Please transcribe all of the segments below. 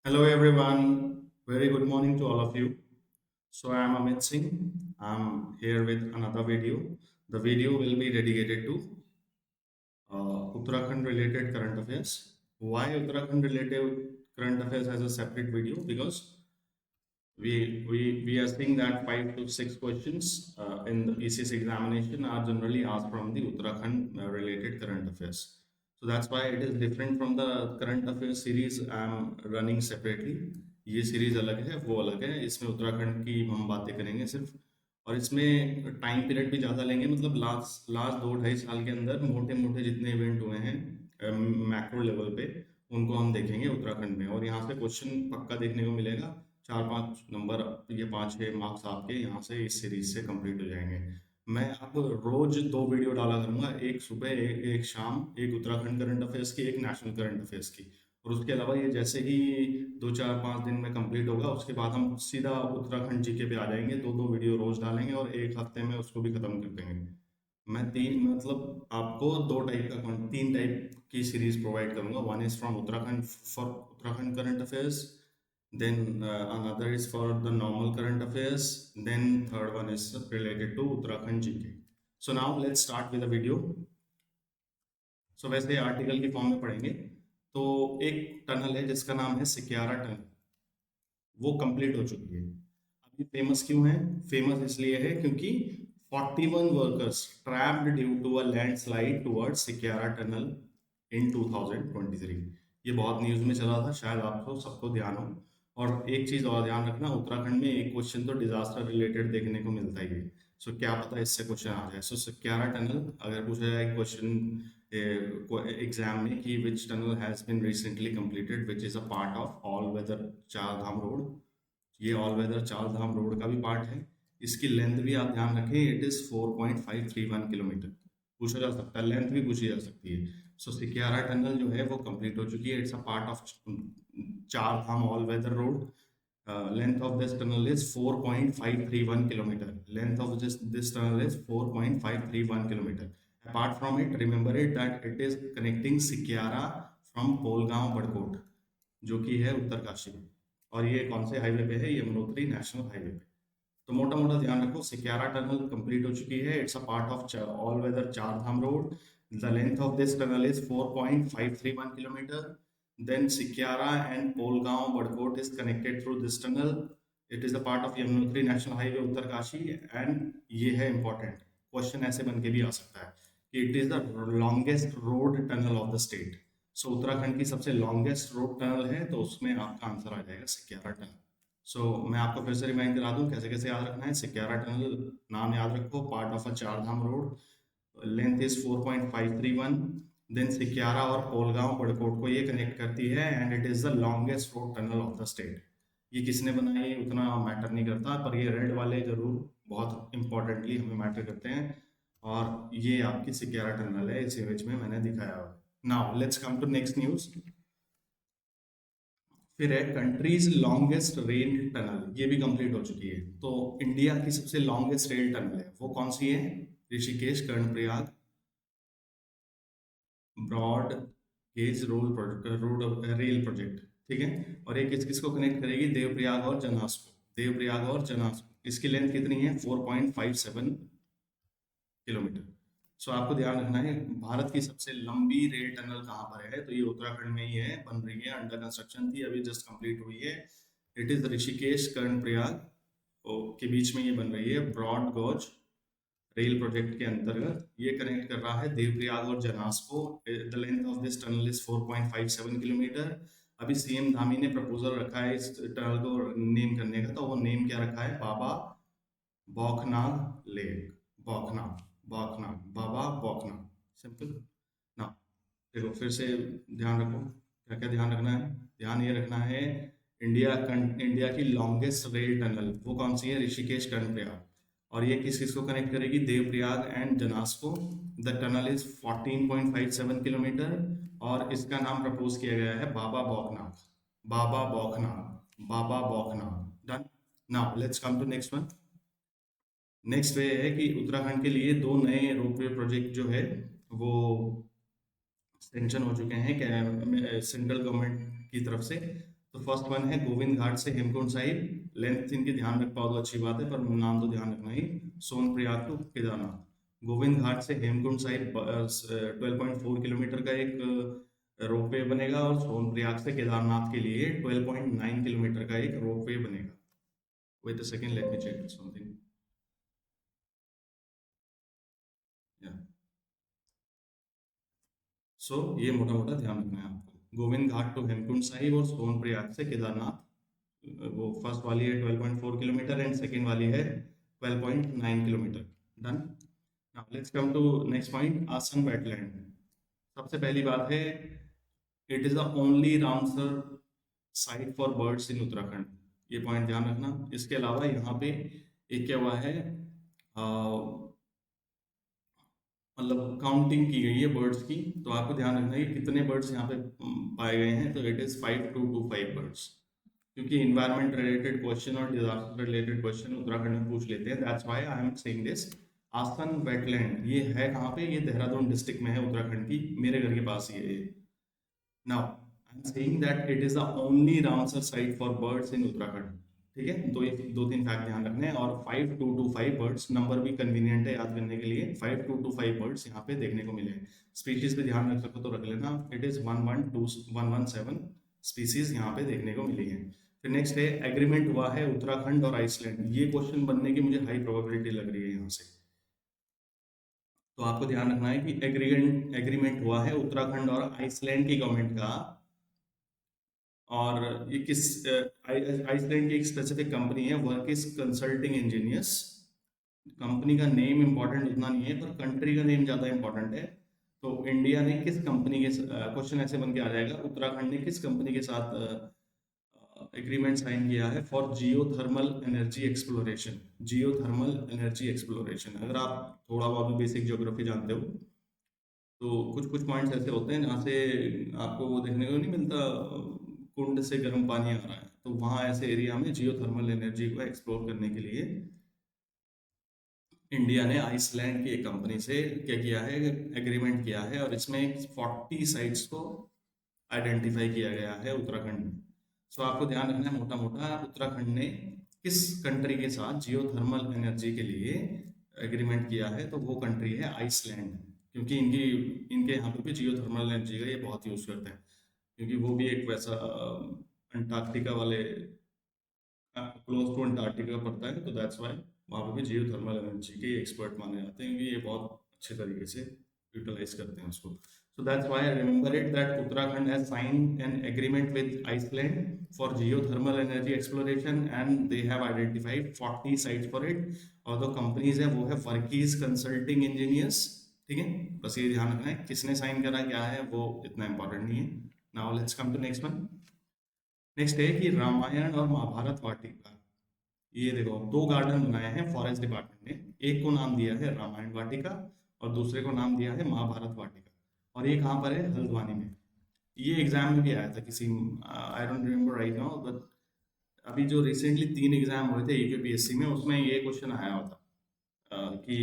Hello everyone, very good morning to all of you. So I am Amit Singh. I'm here with another video. The video will be dedicated to Uttarakhand related current affairs. Why Uttarakhand related current affairs as a separate video? Because we are seeing that 5 to 6 questions in the ECS examination are generally asked from the Uttarakhand related current affairs. So that's why it is different from the current affairs series I am running separately. ये series अलग है, वो अलग है। इसमें उत्तराखंड की हम बातें करेंगे सिर्फ, और इसमें टाइम पीरियड भी ज़्यादा लेंगे। मतलब लास्ट लास्ट 2 ढाई साल के अंदर मोटे मोटे जितने इवेंट हुए हैं मैक्रो लेवल पे, उनको हम देखेंगे उत्तराखंड में। और यहाँ से क्वेश्चन पक्का देखने को मिलेगा। 4-5 नंबर, ये 5-6 मार्क्स आपके यहाँ से इस सीरीज से कंप्लीट हो जाएंगे। मैं अब रोज 2 वीडियो डाला करूंगा, एक सुबह एक शाम, एक उत्तराखंड करंट अफेयर्स की, एक नेशनल करंट अफेयर्स की। और उसके अलावा ये जैसे ही 2-4-5 दिन में कंप्लीट होगा, उसके बाद हम सीधा उत्तराखंड जीके पे आ जाएंगे। 2-2 वीडियो रोज डालेंगे और एक हफ्ते में उसको भी खत्म कर देंगे। मैं तीन मतलब आपको 2 टाइप का 3 टाइप की सीरीज प्रोवाइड करूंगा। One is from Uttarakhand for Uttarakhand current affairs, then another is for the normal current affairs, then third one is related to Uttarakhand GK. So now let's start with the video. So वैसे article की form में पढ़ेंगे तो एक tunnel है जिसका नाम है सिक्यारा टनल, वो कंप्लीट हो चुकी है। अभी फेमस क्यों है? फेमस इसलिए है क्योंकि 41 workers trapped due to a landslide towards Silkyara tunnel in 2023। ये बहुत न्यूज में चला था, शायद आपको सबको ध्यान हो। और एक चीज और ध्यान रखना, उत्तराखंड में एक क्वेश्चन तो डिजास्टर रिलेटेड देखने को मिलता ही है। सो क्या पता इससे क्वेश्चन आ जाए। सो सिक्यारा टनल अगर पूछा जाए क्वेश्चन एग्जाम में कि which tunnel has been recently completed which is a part of all weather Char Dham road, ये all weather Char Dham road का भी पार्ट है। इसकी लेंथ भी आप ध्यान रखें, इट इज 4.531 किलोमीटर। पूछा जा सकता है, लेंथ भी पूछी जा सकती है। सो सिक्यारा टनल जो है वो कंप्लीट हो चुकी है। It's a part of Char Dham all weather road. Length of this tunnel is 4.531 kilometer. Length of this tunnel is 4.531 kilometer. Apart from it, remember it that it is connecting Sikyara from Polgaon Badkot, जो कि है उत्तरकाशी में। और ये कौन से highway पे है? यमुनोत्री नेशनल हाईवे पे। तो मोटा मोटा ध्यान रखो, सिक्यारा टनल कंप्लीट हो चुकी है। It's a part of all weather Char Dham road. The length of this tunnel is 4.531 kilometre. Then Sikyara and Polgaon Badkot is connected through this tunnel. It is a part of Yamunotri National Highway Uttarkashi. And ये है important question, ऐसे बन के भी आ सकता है कि it is the longest road tunnel of the state. So Uttarakhand की सबसे लॉन्गेस्ट रोड टनल है, तो उसमें आपका आंसर आ जाएगा सिक्यारा टनल। सो मैं आपको फिर से रिमाइंड करा दूं कैसे कैसे याद रखना है। सिक्यारा टनल नाम याद रखो, पार्ट ऑफ अ चार Dham road, length is 4.531। Then सिक्यारा और कोलगांव बड़कोट को ये कनेक्ट करती है and it is the longest road tunnel of the state. ये किसने बनाई उतना मैटर नहीं करता, पर ये रेड वाले जरूर बहुत इंपॉर्टेंटली हमें मैटर करते हैं। और ये आपकी सिक्यारा टनल है, इस इमेज में मैंने दिखाया हुआ। Now let's come to next news. फिर है कंट्रीज लॉन्गेस्ट रेल टनल, ये भी कंप्लीट हो चुकी है। तो इंडिया की सबसे लॉन्गेस्ट रेल टनल है, वो कौन सी है? Rishikesh Karnaprayag broad gauge road rail project, ठीक है। और ये किस किस को कनेक्ट करेगी? देवप्रयाग और जन्हास को। देवप्रयाग और जन्हास, इसकी लेंथ कितनी है? 4.57 किलोमीटर। सो आपको ध्यान रखना है, भारत की सबसे लंबी रेल टनल कहाँ पर है? तो ये उत्तराखंड में ही है, बन रही है, अंडर कंस्ट्रक्शन थी, अभी जस्ट कंप्लीट हुई है। इट इज ऋषिकेश कर्णप्रयाग के बीच में ये बन रही है, ब्रॉड गॉज रेल प्रोजेक्ट के अंतर्गत। ये कनेक्ट कर रहा है देवप्रयाग और जनास को। The length of this tunnel is 4.57 kilometre. अभी सीएम धामी ने प्रपोजल रखा है इस टनल को नेम करने का, तो वो नेम क्या रखा है? बाबा बौखनाग लेक। बौखनाग, बौखनाग, बाबा बौखनाग, सिंपल ना। देखो फिर से ध्यान रखो, क्या क्या ध्यान रखना है? ध्यान ये रखना है, इंडिया की लॉन्गेस्ट रेल टनल वो कौन सी है? ऋषिकेश कर्णप्रयाग। और ये किस किस को कनेक्ट करेगी? देवप्रयाग एंड जनास को। द टनल इज 14.57 किलोमीटर और इसका नाम प्रपोज किया गया है Baba Baukhnag. Baba Baukhnag, Baba Baukhnag. Done. Now let's come to next one. Next way है कि उत्तराखंड के लिए 2 नए रोपवे प्रोजेक्ट जो है वो सेंक्शन हो चुके हैं सेंट्रल गवर्नमेंट की तरफ से। तो फर्स्ट वन है गोविंद घाट से हेमकुंड साहिब, लेंथ इनकी ध्यान रख पाओ तो अच्छी बात है, पर नाम तो ध्यान रखना ही, सोनप्रयाग टू केदारनाथ। गोविंद घाट से हेमकुंड साहिब 12.4 किलोमीटर का एक रोपवे बनेगा, और सोनप्रयाग से केदारनाथ के लिए 12.9 किलोमीटर का एक रोपवे बनेगा। Wait a second, let me check something. So ये मोटा मोटा ध्यान रखना है आपको, गोविंद घाट टू हेमकुंड साहिब और सोनप्रयाग से केदारनाथ, वो फर्स्ट वाली है 12.4 किलोमीटर एंड सेकेंड वाली है 12.9 kilometre. Done. Now let's come to next point, Asan wetland. सबसे पहली बात है, it is the only Ramsar site for birds in Uttarakhand. ये पॉइंट ध्यान रखना। इसके अलावा यहाँ पे एक क्या हुआ है, मतलब काउंटिंग की गई है बर्ड्स की, तो आपको ध्यान रखना है कि कितने बर्ड्स यहाँ पे पाए गए हैं, तो इट इज 5225 बर्ड्स। क्योंकि इन्वायरमेंट रिलेटेड क्वेश्चन और डिजास्टर रिलेटेड क्वेश्चन उत्तराखंड में पूछ लेते हैं, that's why I am saying this. आसन वेटलैंड ये है कहाँ पे, ये देहरादून डिस्ट्रिक्ट में है उत्तराखंड की, मेरे घर के पास ही है। Now I am saying that it is the only Ramsar site for birds in Uttarakhand. ठीक है, तो ये दो तीन फैक्ट ध्यान रखने हैं। और 5225 बर्ड्स नंबर भी कन्वीनियंट है याद करने के लिए, 5225 बर्ड्स यहाँ पे देखने को मिले हैं। स्पीशीज पे ध्यान रख सको तो रख लेना, इट इज 117 स्पीसीज यहाँ पे देखने को मिली है। फिर नेक्स्ट है, एग्रीमेंट हुआ है उत्तराखंड और आइसलैंड। ये क्वेश्चन बनने की मुझे हाई प्रोबेबिलिटी लग रही है यहाँ से। तो आपको ध्यान रखना है कि एग्रीमेंट हुआ है उत्तराखंड और आइसलैंड की गवर्नमेंट का, और ये किस आइसलैंड की एक स्पेसिफिक कंपनी है, वर्किस कंसल्टिंग इंजीनियर्स। कंपनी का नेम इंपॉर्टेंट उतना नहीं है, पर कंट्री का नेम ज़्यादा इंपॉर्टेंट है। तो इंडिया ने किस कंपनी के, क्वेश्चन ऐसे बन के आ जाएगा, उत्तराखंड ने किस कंपनी के साथ एग्रीमेंट साइन किया है for geothermal energy exploration. Geothermal energy exploration, अगर आप थोड़ा बहुत बेसिक ज्योग्राफी जानते हो तो कुछ कुछ पॉइंट्स ऐसे होते हैं जहाँ से आपको वो देखने को नहीं मिलता, कुंड से गर्म पानी आ रहा है, तो वहाँ ऐसे एरिया में जियोथर्मल एनर्जी को एक्सप्लोर करने के लिए इंडिया ने आइसलैंड की एक कंपनी से क्या किया है, एग्रीमेंट किया है, और इसमें 40 साइट्स को आइडेंटिफाई किया गया है उत्तराखंड में। सो आपको ध्यान रखना है, मोटा मोटा उत्तराखंड ने किस कंट्री के साथ जियोथर्मल एनर्जी के लिए एग्रीमेंट किया है, तो वो कंट्री है आइसलैंड। क्योंकि इनके यहाँ पे भी जियोथर्मल एनर्जी का ये बहुत यूज़ करते हैं, क्योंकि वो भी एक वैसा अंटार्कटिका वाले, क्लोज टू अंटार्कटिका पड़ता है, तो दैट्स वाई वहाँ पे भी जियोथर्मल एनर्जी के एक्सपर्ट माने जाते हैं, क्योंकि ये बहुत अच्छे तरीके से यूटिलाइज करते हैं उसको। So that's why I remember it that Uttarakhand has signed an agreement with Iceland for geothermal energy exploration and they have identified 40 sites for it. और जो कंपनीज है वो है वर्कीज कंसल्टिंग इंजीनियर्स। ठीक है, बस ये ध्यान रखना है, किसने साइन करा क्या है वो इतना इंपॉर्टेंट नहीं है। Now let's come to next one. Next है कि रामायण और महाभारत वाटिका, ये देखो दो गार्डन बनाए हैं फॉरेस्ट डिपार्टमेंट ने, एक को नाम दिया है रामायण वाटिका और दूसरे को नाम दिया है महाभारत वाटिका, और ये कहाँ पर है, हल्द्वानी में। ये एग्जाम में भी आया था किसी, I don't remember right now, but अभी जो रिसेंटली 3 एग्जाम हुए थे यूपीएससी में, उसमें ये क्वेश्चन आया हुआ था कि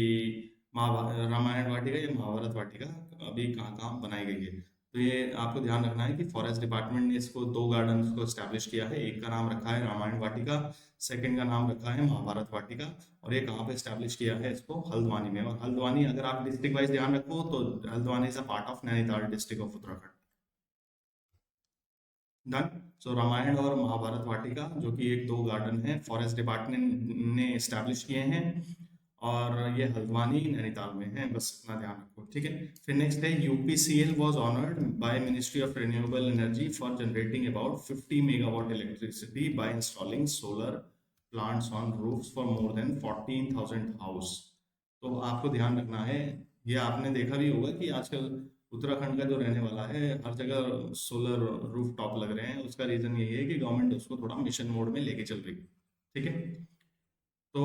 महाभारत रामायण वाटिका या महाभारत वाटिका अभी कहाँ कहाँ बनाई गई है। तो ये आपको ध्यान रखना है कि फॉरेस्ट डिपार्टमेंट ने इसको दो गार्डन को एस्टैब्लिश किया है, एक का नाम रखा है रामायण वाटिका, सेकंड का नाम रखा है महाभारत वाटिका, और ये कहाँ पे एस्टैब्लिश किया है इसको, हल्द्वानी में। और हल्द्वानी अगर आप डिस्ट्रिक्ट वाइज ध्यान रखो तो Haldwani is a part of Nainital district of Uttarakhand. Done. So Ramayan और महाभारत वाटिका जो कि एक दो गार्डन है फॉरेस्ट डिपार्टमेंट ने एस्टैब्लिश किए हैं, और ये हल्द्वानी नैनीताल में है, बस इतना ध्यान रखो। ठीक है, फिर नेक्स्ट है, UPCL was honoured by ministry of renewable energy for generating about 50 megawatt electricity by installing solar plants on roofs for more than 14,000 house. तो आपको ध्यान रखना है, ये आपने देखा भी होगा कि आजकल उत्तराखंड का जो रहने वाला है हर जगह सोलर रूफ टॉप लग रहे हैं, उसका रीज़न यही है कि गवर्नमेंट उसको थोड़ा मिशन मोड में लेके चल रही है। ठीक है, तो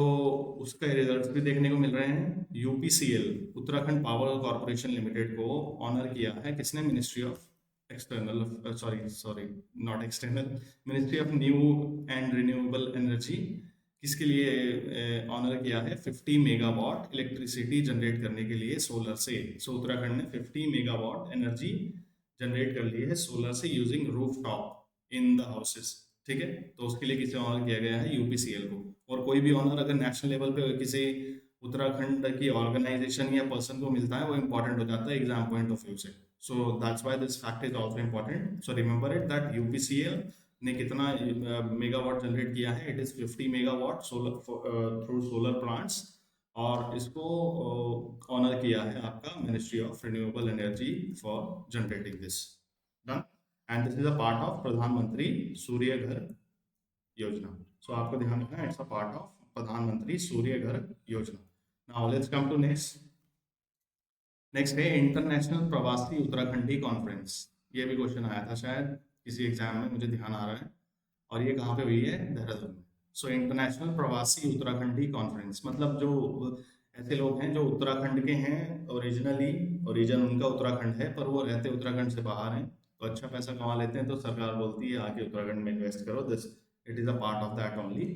उसका रिजल्ट्स भी देखने को मिल रहे हैं। UPCL Uttarakhand power corporation limited को ऑनर किया है किसने, ministry of external, sorry sorry not external, ministry of new and renewable energy. किसके लिए ऑनर किया है, 50 मेगावाट इलेक्ट्रिसिटी जनरेट करने के लिए सोलर से। सो उत्तराखंड ने 50 मेगावाट एनर्जी जनरेट कर ली है सोलर से using roof top. In the houses, ठीक है। तो उसके लिए किसे ऑनर किया गया है, यूपीसीएल को। और कोई भी ऑनर अगर नेशनल लेवल पे किसी उत्तराखंड की ऑर्गेनाइजेशन या पर्सन को मिलता है वो इंपॉर्टेंट हो जाता है एग्जाम पॉइंट ऑफ व्यू से। So that's why this fact is also important. So remember it that UPCL ने कितना मेगावाट जनरेट किया है, it is 50 megawatt solar through solar plants. और इसको ऑनर किया है आपका ministry of renewable energy for generating this. Done. And this is a part of प्रधानमंत्री सूर्य घर योजना। सो आपको ध्यान रखना है, इट्स अ पार्ट ऑफ प्रधानमंत्री सूर्य घर योजना। Now let's come to next. Next है इंटरनेशनल प्रवासी उत्तराखंडी कॉन्फ्रेंस। ये भी क्वेश्चन आया था शायद किसी एग्जाम में, मुझे ध्यान आ रहा है। और ये कहाँ पे हुई है, देहरादून में। So international Pravasi Uttarakhandi conference मतलब जो ऐसे लोग हैं जो उत्तराखंड के हैं ओरिजिनली, ओरिजिन उनका उत्तराखंड है पर वो रहते उत्तराखंड से बाहर हैं, तो अच्छा पैसा कमा लेते हैं, तो सरकार बोलती है आके उत्तराखंड में इन्वेस्ट करो। This it is a part of that only.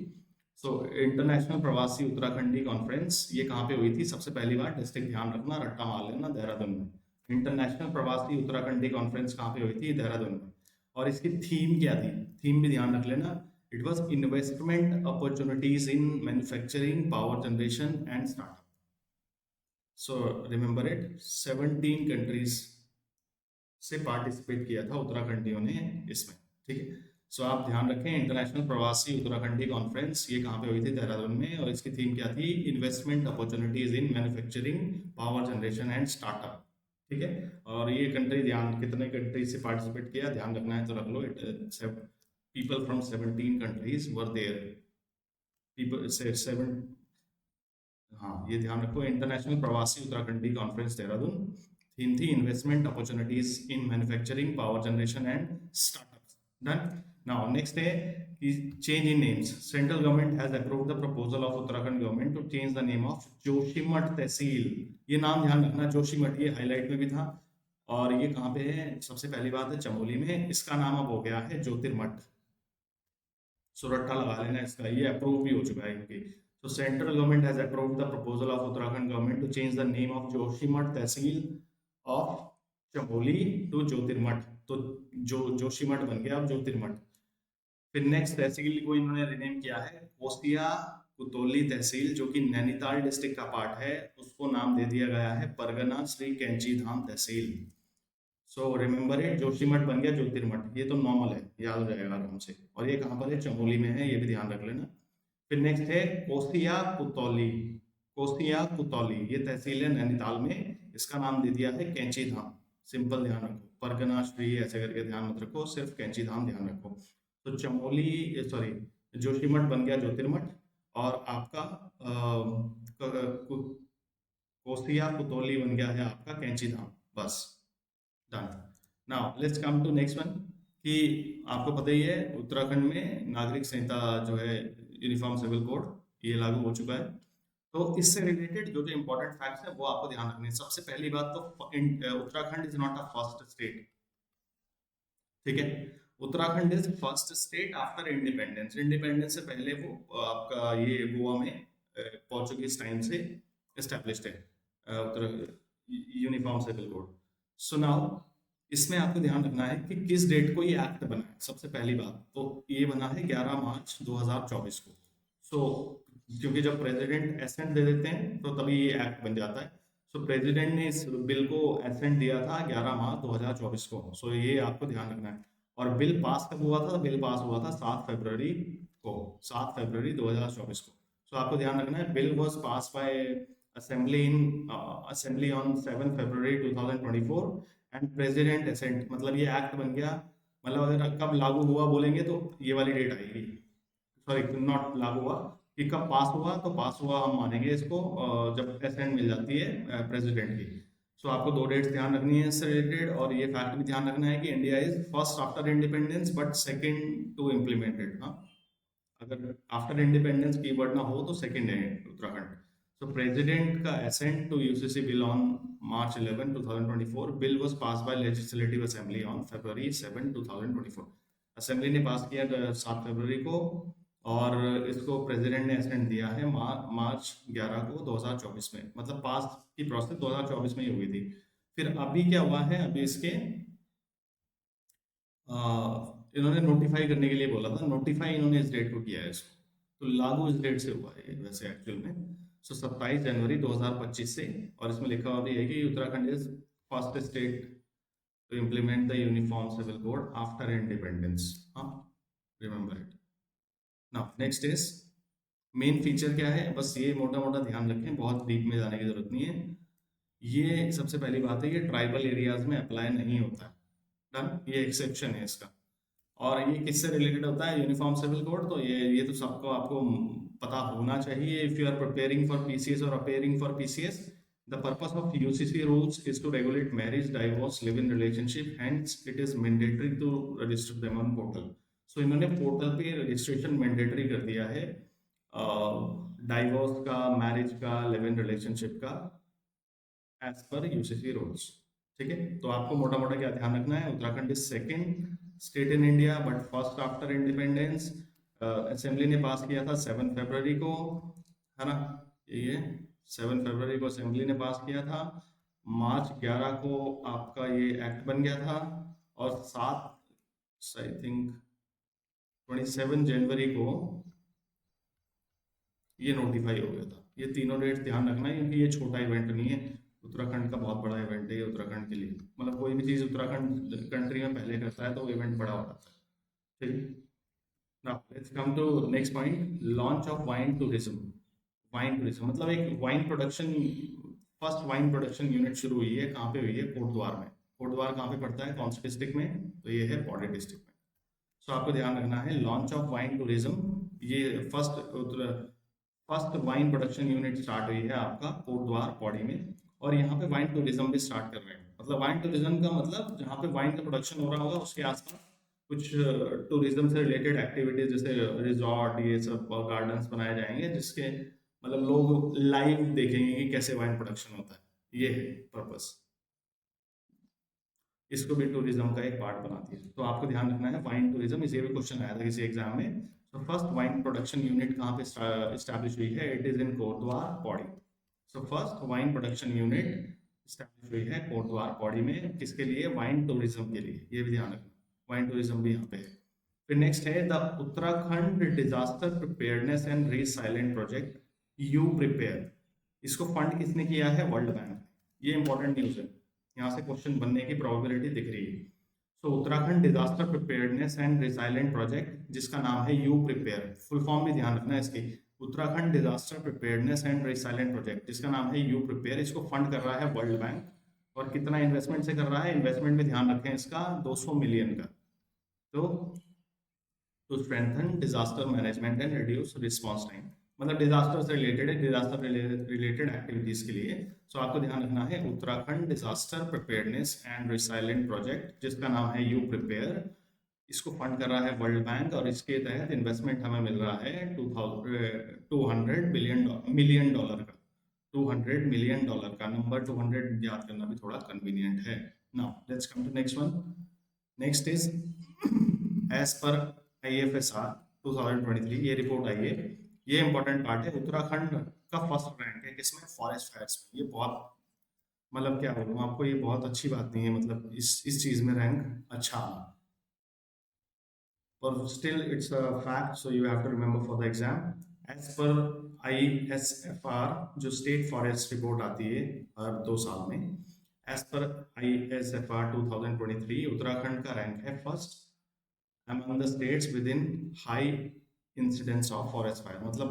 So international Pravasi Uttarakhandi conference ये कहाँ पे हुई थी, सबसे पहली बार डिस्ट्रिक्ट ध्यान रखना, रट्टा मार लेना, देहरादून में। इंटरनेशनल प्रवासी उत्तराखंडी कॉन्फ्रेंस कहाँ पे हुई थी, देहरादून में। और इसकी थीम क्या थी, थीम भी ध्यान रख लेना, it was investment opportunities in manufacturing power generation and startup. So remember it, 17 countries से पार्टिसिपेट किया था उत्तराखंडियों ने इसमें, ठीक है। सो आप ध्यान रखें, इंटरनेशनल प्रवासी उत्तराखंडी कॉन्फ्रेंस ये कहाँ पे हुई थी, देहरादून में। और इसकी थीम क्या थी, investment opportunities in manufacturing power generation and startup, ठीक है। और ये कंट्री ध्यान, कितने कंट्री से पार्टिसिपेट किया ध्यान रखना है तो रख लो, it people from 17 countries were there, people से 7। हाँ ये ध्यान रखो, international Pravasi Uttarakhandi conference Dehradun, theme थी investment opportunities in manufacturing power generation and startups. Done. Now next है कि change in names. Central government has approved the proposal of Uttarakhand government to change the name of Joshimath tehsil. ये नाम ध्यान रखना, जोशीमठ, ये हाईलाइट में भी था। और ये कहाँ पे है, सबसे पहली बात है चमोली में, इसका नाम अब हो गया है ज्योतिर्मठ। सुरट्टा लगा लेना इसका, ये अप्रूव भी हो चुका है इनकी। तो central government has approved the proposal of Uttarakhand government to change the name of Joshimath tehsil of Chamoli to Jyotirmath. तो जो जोशीमठ बन गया अब ज्योतिर्मठ। फिर नेक्स्ट तहसील को इन्होंने रिनेम किया है कोसिया कुतौली तहसील, जो कि नैनीताल डिस्ट्रिक्ट का पार्ट है, उसको नाम दे दिया गया है परगना श्री कैंची धाम तहसील। सो रिमेंबर इट, जोशीमठ बन गया ज्योतिर्मठ, ये तो नॉर्मल है, याद हो जाएगा आराम से। और ये कहाँ पर है, चमोली में है, ये भी ध्यान रख लेना। फिर नेक्स्ट है कोसिया कुतौली। कोसिया कुतौली ये तहसील है नैनीताल में, इसका नाम दे दिया है कैंची धाम। सिंपल ध्यान रखो, परगना श्री ऐसे करके ध्यान मत रखो, सिर्फ कैंची धाम ध्यान रखो। तो चमोली सॉरी जोशीमठ बन गया ज्योतिर्मठ। और आपका कोसिया कुतौली बन गया है आपका कैंची धाम, बस। Done. Now let's come to next one, कि आपको पता ही है उत्तराखंड में नागरिक संहिता जो है, यूनिफॉर्म सिविल कोड, ये लागू हो चुका है। तो इससे रिलेटेड जो जो इंपॉर्टेंट फैक्ट्स है वो आपको ध्यान रखने हैं। सबसे पहली बात तो Uttarakhand is not a first state, ठीक है। Uttarakhand is first state after independence. Independence से पहले वो आपका ये गोवा में पोर्चुगीज टाइम से एस्टेब्लिश्ड है उत्तर uniform civil code. So now इसमें आपको ध्यान रखना है कि किस डेट को ये एक्ट बना है। सबसे पहली बात तो ये बना है 11 मार्च 2024 को। सो क्योंकि जब प्रेसिडेंट एसेंट दे देते हैं तो तभी ये एक्ट बन जाता है। सो प्रेसिडेंट ने इस बिल को एसेंट दिया था 11 मार्च 2024 को। सो ये आपको ध्यान रखना है। और बिल पास कब हुआ था, बिल पास हुआ था 7 फरवरी को, 7 फरवरी 2024 को। सो आपको ध्यान रखना है, bill was pass by assembly on 7 फरवरी 2024 एंड प्रेसिडेंट एसेंट, मतलब ये एक्ट बन गया। मतलब अगर कब लागू हुआ बोलेंगे तो ये वाली डेट आएगी, सॉरी नॉट लागू हुआ, कि कब पास हुआ, तो पास हुआ हम मानेंगे इसको जब एसेंट मिल जाती है प्रेसिडेंट की। सो आपको दो डेट्स ध्यान रखनी है इससे रिलेटेड। और ये फैक्ट भी ध्यान रखना है कि India is first after independence but second to implement it. हाँ, अगर आफ्टर इंडिपेंडेंस कीवर्ड ना हो तो सेकंड है उत्तराखंड। सो प्रेसिडेंट का assent to UCC bill on March 11, 2024, बिल was passed by legislative assembly on February 7, 2024। Assembly ने पास किया 7 फरवरी को, और इसको प्रेसिडेंट ने एसेंट दिया है मार्च 11 को 2024 में। मतलब पास की प्रोसेस 2024 में ही हुई थी। फिर अभी क्या हुआ है, अभी इसके इन्होंने नोटिफाई करने के लिए बोला था, नोटिफाई इन्होंने इस डेट को किया है इसको, तो लागू इस डेट से हुआ है वैसे एक्चुअल में। सो 27 जनवरी 2025 से। और इसमें लिखा हुआ भी है कि Uttarakhand is first state to implement the uniform civil code after independence. हाँ, remember it. Now next is main feature क्या है, बस ये मोटा मोटा ध्यान रखें, बहुत डीप में जाने की जरूरत नहीं है। ये सबसे पहली बात है, ये ट्राइबल एरियाज में अप्लाई नहीं होता है। डन, ये एक्सेप्शन है इसका। और ये किससे रिलेटेड होता है यूनिफॉर्म सिविल कोड, तो ये तो सबको आपको पता होना चाहिए। If you are preparing for PCS और appearing for PCS, the purpose of UCC rules is to regulate marriage, divorce, live in relationship, hence it is mandatory to register them on portal. So इन्होंने portal पे registration mandatory कर दिया है divorce का, marriage का, live in relationship का, as per UCC rules. ठीक है, तो आपको मोटा मोटा क्या ध्यान रखना है, Uttarakhand is second state in India but first after independence. Assembly ने पास किया था 7 फरवरी को, है ना, ये 7 फरवरी को असेंबली ने पास किया था। मार्च 11 को आपका ये एक्ट बन गया था, और 7 आई थिंक 27 जनवरी को ये नोटिफाई हो गया था। ये तीनों डेट ध्यान रखना है, क्योंकि ये छोटा इवेंट नहीं है, उत्तराखंड का बहुत बड़ा इवेंट है ये उत्तराखंड के लिए। मतलब कोई भी चीज़ उत्तराखंड कंट्री में पहले करता है तो वो इवेंट बड़ा हो जाता है। ठीक, now let's come to next point, launch of wine tourism. Wine tourism मतलब एक wine production, first wine production unit शुरू हुई है, कहाँ पे हुई है, कोटद्वार में। कोटद्वार कहाँ पे पड़ता है, कौन से डिस्ट्रिक्ट में, तो ये है पौड़ी डिस्ट्रिक्ट में। सो आपको ध्यान रखना है, लॉन्च ऑफ वाइन टूरिज्म, ये first wine production unit start हुई है आपका कोटद्वार पौड़ी में। और यहाँ पे वाइन टूरिज्म भी स्टार्ट कर रहे हैं। मतलब वाइन टूरिज्म का मतलब जहाँ पे वाइन का प्रोडक्शन हो रहा होगा उसके आसपास कुछ टूरिज्म से रिलेटेड एक्टिविटीज, जैसे रिजॉर्ट, ये सब गार्डन्स बनाए जाएंगे, जिसके मतलब लोग लाइव देखेंगे कि कैसे वाइन प्रोडक्शन होता है। ये है पर्पस, इसको भी टूरिज्म का एक पार्ट बनाती है। तो आपको ध्यान रखना है वाइन टूरिज्म, इसे भी क्वेश्चन आया था किसी एग्जाम में। तो फर्स्ट वाइन प्रोडक्शन यूनिट कहाँ पे स्टैब्लिश हुई है, it is in Kotdwar Pauri. So first wine production unit establish हुई है कोटद्वार पौड़ी में, किसके लिए, वाइन टूरिज्म के लिए। ये भी ध्यान रखना, वाइन टूरिज्म भी यहाँ पे है। फिर नेक्स्ट है the Uttarakhand disaster preparedness and resilient project, U prepare. इसको फंड किसने किया है, वर्ल्ड बैंक। ये इंपॉर्टेंट न्यूज है, यहाँ से क्वेश्चन बनने की प्रोबेबिलिटी दिख रही है। So Uttarakhand disaster preparedness and resilient project, जिसका नाम है यू प्रिपेयर, फुल फॉर्म भी ध्यान रखना है इसकी, Uttarakhand disaster preparedness and resilient project, जिसका नाम है यू प्रिपेयर। इसको फंड कर रहा है वर्ल्ड बैंक। और कितना इन्वेस्टमेंट से कर रहा है, इन्वेस्टमेंट में ध्यान रखें इसका 200 मिलियन का। तो to strengthen disaster management and reduce response time, मतलब डिजास्टर से रिलेटेड है, डिजास्टर रिलेटेड एक्टिविटीज के लिए। सो आपको ध्यान रखना है Uttarakhand disaster preparedness and resilient project, जिसका नाम है यू प्रिपेयर। इसको फंड कर रहा है वर्ल्ड बैंक, और इसके तहत इन्वेस्टमेंट हमें मिल रहा है 200 मिलियन डॉलर का। 200 मिलियन डॉलर का नंबर 200 याद करना भी थोड़ा कन्वीनियंट है। Now let's come to next one. Next is as per IFSR 2023, ये रिपोर्ट आई है, ये इंपॉर्टेंट पार्ट है। उत्तराखंड का फर्स्ट रैंक है किसमें, फॉरेस्ट फायर्स में। ये बहुत, मतलब क्या बोलूँ आपको, ये बहुत अच्छी बात नहीं है, मतलब इस चीज में रैंक अच्छा आना, पर still it's a fact, so you have to remember for the exam. As per ISFR, जो स्टेट फॉरेस्ट रिपोर्ट आती है हर 2 साल में, एज पर ISFR 2023 उत्तराखंड का रैंक है first among the states within high incidence of forest fire। मतलब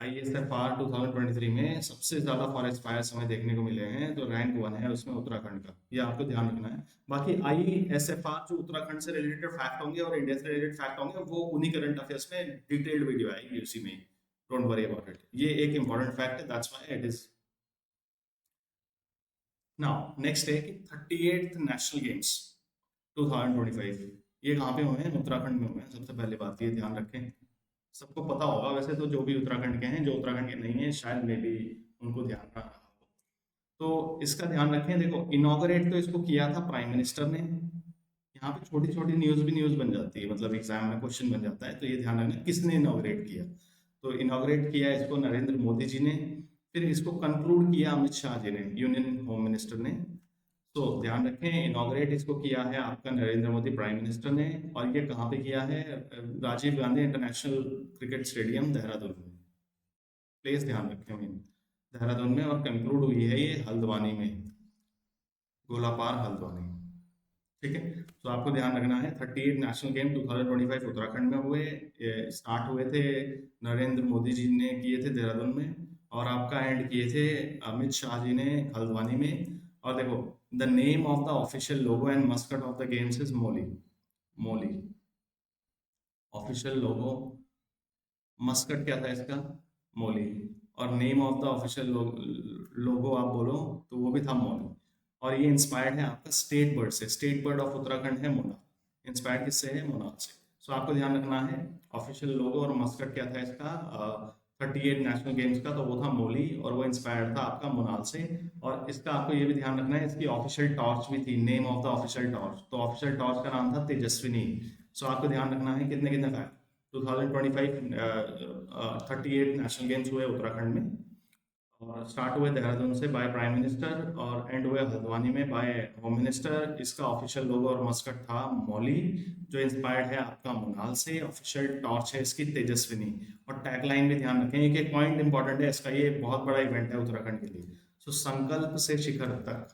ISFR 2023 में सबसे ज्यादा फॉरेस्ट फायर्स हमें देखने को मिले हैं, तो रैंक 1 है उसमें उत्तराखंड का, ये आपको ध्यान रखना है। बाकी ISFR जो उत्तराखंड से रिलेटेड फैक्ट होंगे और इंडिया से रिलेटेड फैक्ट होंगे, वो उन्हीं करंट अफेयर्स में डिटेल्ड वीडियो आएगी उसी में, डोंट वरी अबाउट इट। ये एक इंपॉर्टेंट फैक्ट है, that's why it is. Now next है कि 38th नेशनल गेम्स 2025, ये कहाँ पे हुए हैं, उत्तराखंड में हुए हैं। सबसे पहले बात ये ध्यान रखें, सबको पता होगा वैसे तो, जो भी उत्तराखंड के हैं, जो उत्तराखंड के नहीं है शायद में भी उनको ध्यान ना रहा हो, तो इसका ध्यान रखें। देखो, इनॉग्रेट तो इसको किया था प्राइम मिनिस्टर ने। यहाँ पे छोटी छोटी न्यूज भी न्यूज बन जाती है, मतलब एग्जाम में क्वेश्चन बन जाता है, तो ये ध्यान रखना किसने इनॉग्रेट किया। तो इनॉग्रेट किया इसको नरेंद्र मोदी जी ने, फिर इसको कंक्लूड किया अमित शाह जी ने, यूनियन होम मिनिस्टर ने। तो ध्यान रखें, इनॉग्रेट इसको किया है आपका नरेंद्र मोदी प्राइम मिनिस्टर ने, और ये कहाँ पे किया है? Rajiv Gandhi international cricket stadium Dehradun में। प्लेस ध्यान रखें मेन, देहरादून में, और कंक्लूड हुई है ये हल्द्वानी में, गोलापार हल्द्वानी। ठीक है, तो आपको ध्यान रखना है 38 नेशनल गेम 2025 उत्तराखंड में हुए। स्टार्ट हुए थे, नरेंद्र मोदी जी ने किए थे देहरादून में, और आपका एंड किए थे अमित शाह जी ने हल्द्वानी में। और देखो, the name of the official logo and mascot of the games is Mauli. Mauli official logo, mascot क्या था इसका? मोली। और name of the official logo आप बोलो तो वो भी था मोली। और ये इंस्पायर्ड है आपका स्टेट बर्ड से, स्टेट बर्ड ऑफ उत्तराखंड है मोनाल। इंस्पायर्ड किससे है? मोनाल से। सो आपको ध्यान रखना है, ऑफिशियल लोगो और मस्कट क्या था इसका 38 नेशनल गेम्स का, तो वो था मोली, और वो इंस्पायर्ड था आपका मोनाल से। और इसका आपको ये भी ध्यान रखना है, इसकी ऑफिशियल टॉर्च भी थी, name of the official torch, तो ऑफिशियल टॉर्च का नाम था तेजस्विनी। सो आपको ध्यान रखना है कितने कितने का 2025 38 नेशनल गेम्स हुए उत्तराखंड में, और स्टार्ट हुए देहरादून से बाय प्राइम मिनिस्टर, और एंड हुए हल्द्वानी में बाय होम मिनिस्टर। इसका ऑफिशियल लोगो और मस्कट था मौली, जो इंस्पायर्ड है आपका मोनाल से। ऑफिशियल टॉर्च है इसकी तेजस्विनी। और टैगलाइन भी ध्यान रखें, एक पॉइंट इंपॉर्टेंट है इसका, ये बहुत बड़ा इवेंट है उत्तराखंड के लिए। सो संकल्प से शिखर तक,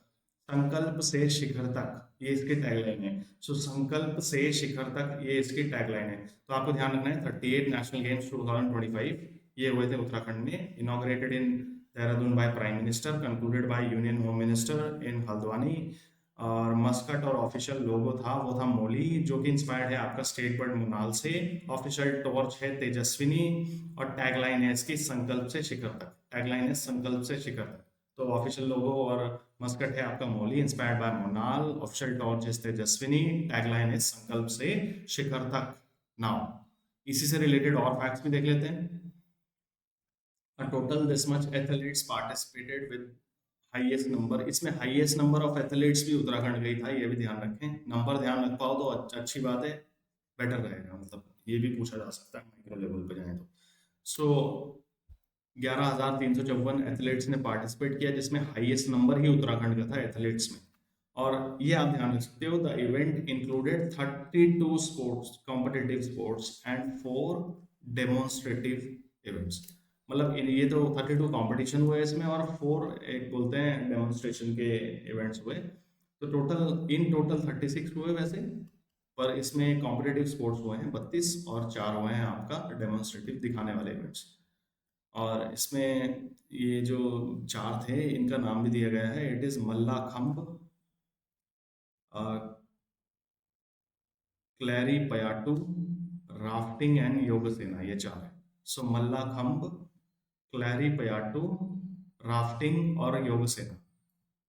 संकल्प से शिखर तक, ये इसकी टैगलाइन है। सो संकल्प से शिखर तक, ये इसकी टैगलाइन है। तो आपको ध्यान रखना है 38 नेशनल गेम्स 2025 ये हुए थे उत्तराखंड में, inaugurated in Dehradun by prime minister, concluded by union home minister in Haldwani. और मस्कट और ऑफिशियल लोगो था वो था मोली, जो कि इंस्पायर्ड है आपका स्टेट बर्ड मोनाल से। ऑफिशियल टॉर्च है तेजस्विनी, और टैगलाइन है इसकी संकल्प से शिखर तक। टैगलाइन है संकल्प से शिखर तक। तो ऑफिशियल लोगो और मस्कट है आपका Mouli, inspired by Monal. Official torch is Tejaswini, tagline है संकल्प से शिखर तक। नाउ इसी से रिलेटेड और फैक्ट्स भी देख लेते हैं। A total this much athletes participated with highest number, इसमें हाईएस्ट नंबर ऑफ एथलीट्स भी उत्तराखंड का ही था, ये भी ध्यान रखें। नंबर ध्यान रख पाओ तो अच्छी बात है, बेटर रहेगा, मतलब ये भी पूछा जा सकता है माइक्रो लेवल पे जाए तो। सो 11,354 एथलीट्स ने पार्टिसिपेट किया, जिसमें हाईएस्ट नंबर ही उत्तराखंड का था एथलीट्स में। और ये आप ध्यान रख सकते हो, the event included 32 sports, competitive sports and 4 demonstrative events. मतलब ये तो 32 कंपटीशन हुए इसमें, और 4 एक बोलते हैं डेमोन्स्ट्रेशन के इवेंट्स हुए। तो टोटल इन टोटल 36 हुए वैसे, पर इसमें कॉम्पिटिटिव स्पोर्ट्स हुए हैं 32, और 4 हुए हैं आपका डेमोन्स्ट्रेटिव दिखाने वाले इवेंट्स। और इसमें ये जो 4 थे इनका नाम भी दिया गया है, it is Mallakhamb, Kalaripayattu, rafting and yogasana, ये 4 है। सो मल्लाखंब, क्लैरी पयाटू, राफ्टिंग और योग सेना।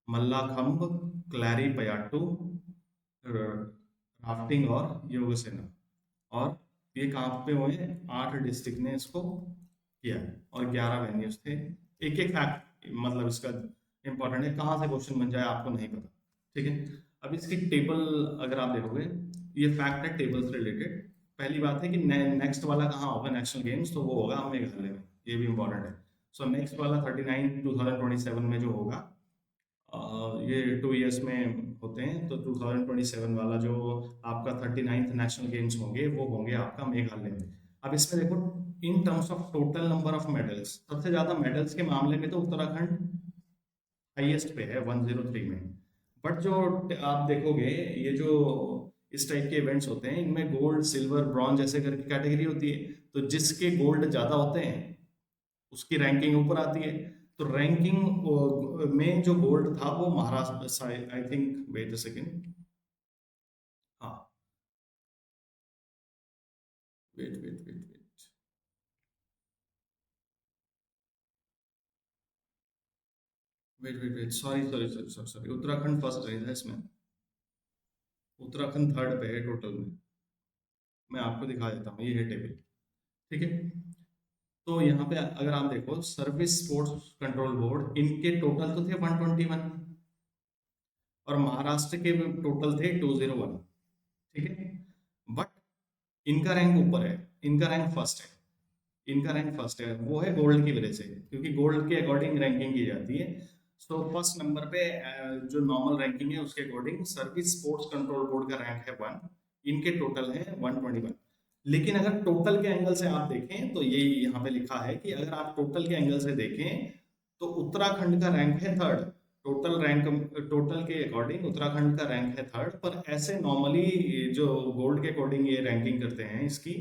मल्लाखंब, क्लैरी पयाटू, राफ्टिंग और योग सेना। और ये कहाँ पे हुए हैं? 8 डिस्ट्रिक्ट ने इसको किया है, और 11 वेन्यूज थे। एक एक फैक्ट मतलब इसका इंपॉर्टेंट है, कहाँ से क्वेश्चन बन जाए आपको नहीं पता। ठीक है, अब इसकी टेबल अगर आप देखोगे, ये फैक्ट है टेबल से रिलेटेड। पहली बात है कि नेक्स्ट वाला कहाँ होगा नेशनल गेम्स, तो वो होगा मेघालय में, ये भी इंपॉर्टेंट है। सो नेक्स्ट वाला 39 2027 में जो होगा, ये 2 इयर्स में होते हैं, तो 2027 वाला जो आपका 39th नेशनल गेम्स होंगे वो होंगे आपका मेघालय में। अब इसमें देखो, in terms of total number of medals, सबसे ज्यादा मेडल्स के मामले में तो उत्तराखंड हाईएस्ट पे है 103 में। बट जो आप देखोगे, ये जो इस टाइप के इवेंट्स होते हैं, इनमें गोल्ड सिल्वर ब्रॉन्ज ऐसे करके कैटेगरी होती है। तो जिसके गोल्ड ज्यादा होते हैं उसकी रैंकिंग ऊपर आती है। तो रैंकिंग में जो गोल्ड था वो Maharashtra, I think, wait a second, हाँ, wait wait wait wait wait wait wait, sorry sorry sorry sorry sorry, Uttarakhand first रही था इसमें, उत्तराखंड थर्ड पे है टोटल में। मैं आपको दिखा देता हूँ, ये है टेबल। ठीक है, तो यहाँ पे अगर आप देखो, सर्विस स्पोर्ट्स कंट्रोल बोर्ड, इनके टोटल तो थे 121, और महाराष्ट्र के टोटल थे 201। ठीक है, बट इनका रैंक ऊपर है, इनका रैंक फर्स्ट है। इनका रैंक फर्स्ट है, वो है गोल्ड की वजह से, क्योंकि गोल्ड के अकॉर्डिंग रैंकिंग की जाती है। सो फर्स्ट नंबर पे जो नॉर्मल रैंकिंग है उसके according service sports control board का रैंक है 1, इनके टोटल है 121। लेकिन अगर टोटल के एंगल से आप देखें तो ये यहाँ पे लिखा है कि अगर आप टोटल के एंगल से देखें तो उत्तराखंड का रैंक है थर्ड। टोटल के अकॉर्डिंग उत्तराखंड का रैंक है थर्ड, पर ऐसे नॉर्मली जो गोल्ड के अकॉर्डिंग ये रैंकिंग करते हैं इसकी,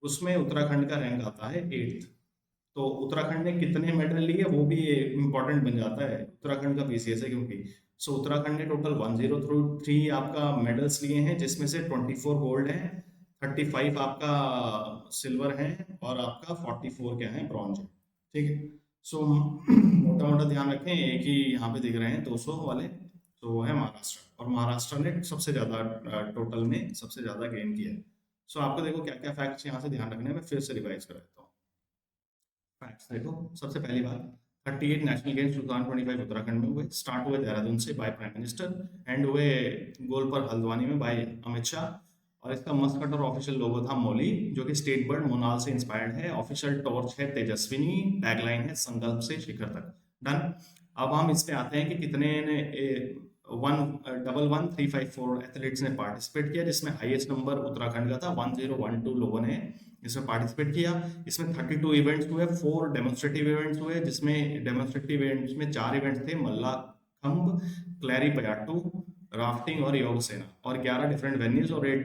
उसमें उत्तराखंड का रैंक आता है 8th। तो उत्तराखंड ने कितने मेडल लिए वो भी इम्पोर्टेंट बन जाता है उत्तराखंड का पीसीएस है, क्योंकि सो उत्तराखंड ने टोटल 103 आपका मेडल्स लिए हैं, जिसमें से 24 गोल्ड है, 35 आपका सिल्वर है और आपका 44 क्या है, ब्रॉन्ज है। ठीक है। सो मोटा मोटा ध्यान रखें, एक ही यहाँ पे दिख रहे हैं 200 वाले, तो वो है महाराष्ट्र, और महाराष्ट्र ने सबसे ज़्यादा टोटल में सबसे ज़्यादा गेन किया है। सो आपको देखो क्या क्या फैक्ट्स यहाँ से ध्यान रखने हैं, मैं फिर से रिवाइज कर देता हूँ। फैक्ट्स देखो, सबसे पहली बात, 38 नेशनल गेम्स 2025 उत्तराखंड में हुए। स्टार्ट हुए देहरादून से बाय प्राइम मिनिस्टर, एंड हुए गोल पर हल्द्वानी में बाय अमित शाह। और इसका मस्ट कट और ऑफिशियल लोगो था मौली, जो कि स्टेट बर्ड मोनाल से इंस्पायर्ड है। ऑफिशियल टॉर्च है तेजस्विनी, टैगलाइन है संकल्प से शिखर तक। डन। अब हम इस पे आते हैं कि कितने ने 1,11354 एथलीट्स ने पार्टिसिपेट किया, जिसमें हाईएस्ट नंबर उत्तराखंड का था, 1012 लोगों ने इसमें पार्टिसिपेट किया। इसमें 32 इवेंट्स हुए, 4 डेमोन्स्ट्रेटिव इवेंट्स हुए, जिसमें डेमोन्स्ट्रेटिव इवेंट्स में 4 इवेंट्स थे, मल्लाखंब, क्लैरी पयाटू, राफ्टिंग और योग सेना, और 11 डिफरेंट वेन्यूज और 8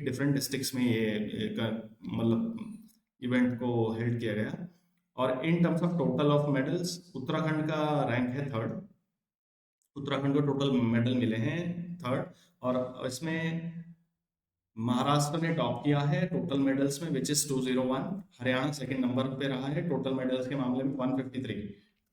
डिफरेंट डिस्ट्रिक्ट्स में ये मतलब इवेंट को हेल्ड किया गया। और in terms of total of medals Uttarakhand का रैंक है थर्ड। उत्तराखंड को टोटल मेडल मिले हैं थर्ड, और इसमें महाराष्ट्र ने टॉप किया है टोटल मेडल्स में, which is 201। Haryana second number पे रहा है टोटल मेडल्स के मामले में 153।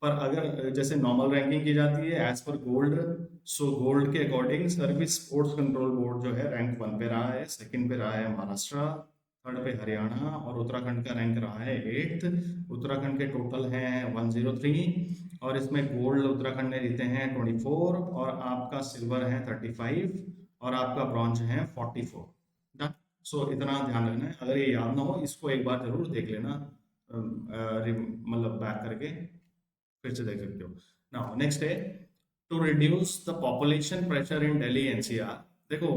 पर अगर जैसे नॉर्मल रैंकिंग की जाती है एज पर गोल्ड, सो गोल्ड के according service sports control board जो है रैंक 1 पे रहा है, सेकंड पे रहा है महाराष्ट्र, थर्ड पे हरियाणा, और उत्तराखंड का रैंक रहा है 8th। उत्तराखंड के टोटल हैं 103, और इसमें गोल्ड उत्तराखंड ने जीते हैं 24, और आपका सिल्वर है 35, और आपका ब्रॉन्ज है 44। डन। सो इतना ध्यान रखना है, अगर ये याद ना हो इसको एक बार जरूर देख लेना, मतलब बैक करके फिर से देख सकते हो। Now next is to reduce the population pressure in Delhi NCR. देखो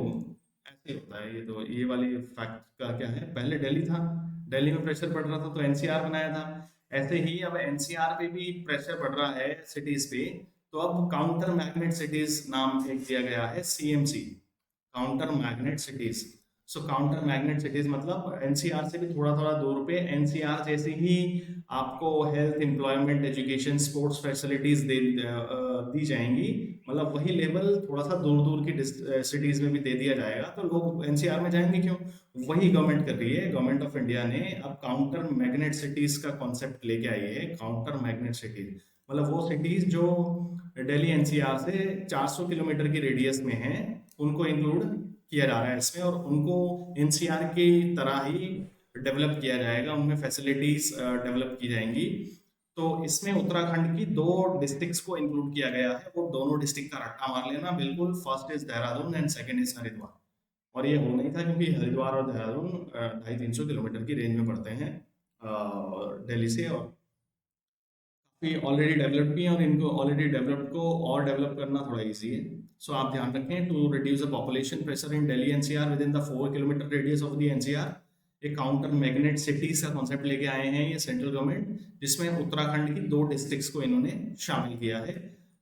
ऐसे होता है, ये तो ये वाली फैक्ट का क्या है, पहले दिल्ली था, दिल्ली में प्रेशर पड़ रहा था तो एनसीआर बनाया था। ऐसे ही अब एनसीआर पे भी प्रेशर पड़ रहा है सिटीज पे, तो अब काउंटर मैग्नेट सिटीज नाम एक दिया गया है सीएमसी, काउंटर मैग्नेट सिटीज। सो काउंटर मैग्नेट सिटीज मतलब एनसीआर से भी थोड़ा थोड़ा दूर पे, एनसीआर जैसे ही आपको health, employment, education, sports facilities दी जाएंगी, मतलब वही लेवल थोड़ा सा दूर दूर की सिटीज में भी दे दिया जाएगा, तो लोग एनसीआर में जाएंगे क्यों? वही गवर्नमेंट कर रही है, गवर्नमेंट ऑफ इंडिया ने अब काउंटर मैग्नेट सिटीज का कॉन्सेप्ट लेके आई है। काउंटर मैग्नेट सिटीज मतलब वो सिटीज जो दिल्ली एनसीआर से 400 किलोमीटर की रेडियस में है, उनको इंक्लूड किया जा रहा है इसमें, और उनको एनसीआर की तरह ही डेवलप किया जाएगा, उनमें फैसिलिटीज डेवलप की जाएंगी। तो इसमें उत्तराखंड की 2 डिस्ट्रिक्ट्स को इंक्लूड किया गया है, वो दोनों डिस्ट्रिक्ट का रट्टा मार लेना बिल्कुल, first is Dehradun and second is Haridwar. और ये हो नहीं था क्योंकि हरिद्वार और देहरादून 250-300 किलोमीटर की रेंज में पड़ते हैं दिल्ली से, और काफ़ी ऑलरेडी डेवलप्ड भी हैं, और इनको ऑलरेडी डेवलप्ड को और डेवलप करना थोड़ा इजी है। सो आप ध्यान रखें, to reduce the population pressure in Delhi NCR within the 4 kilometre radius of the NCR, एक काउंटर मैग्नेट सिटीज का कॉन्सेप्ट लेके आए हैं ये सेंट्रल गवर्नमेंट, जिसमें उत्तराखंड की 2 डिस्ट्रिक्ट्स को इन्होंने शामिल किया है,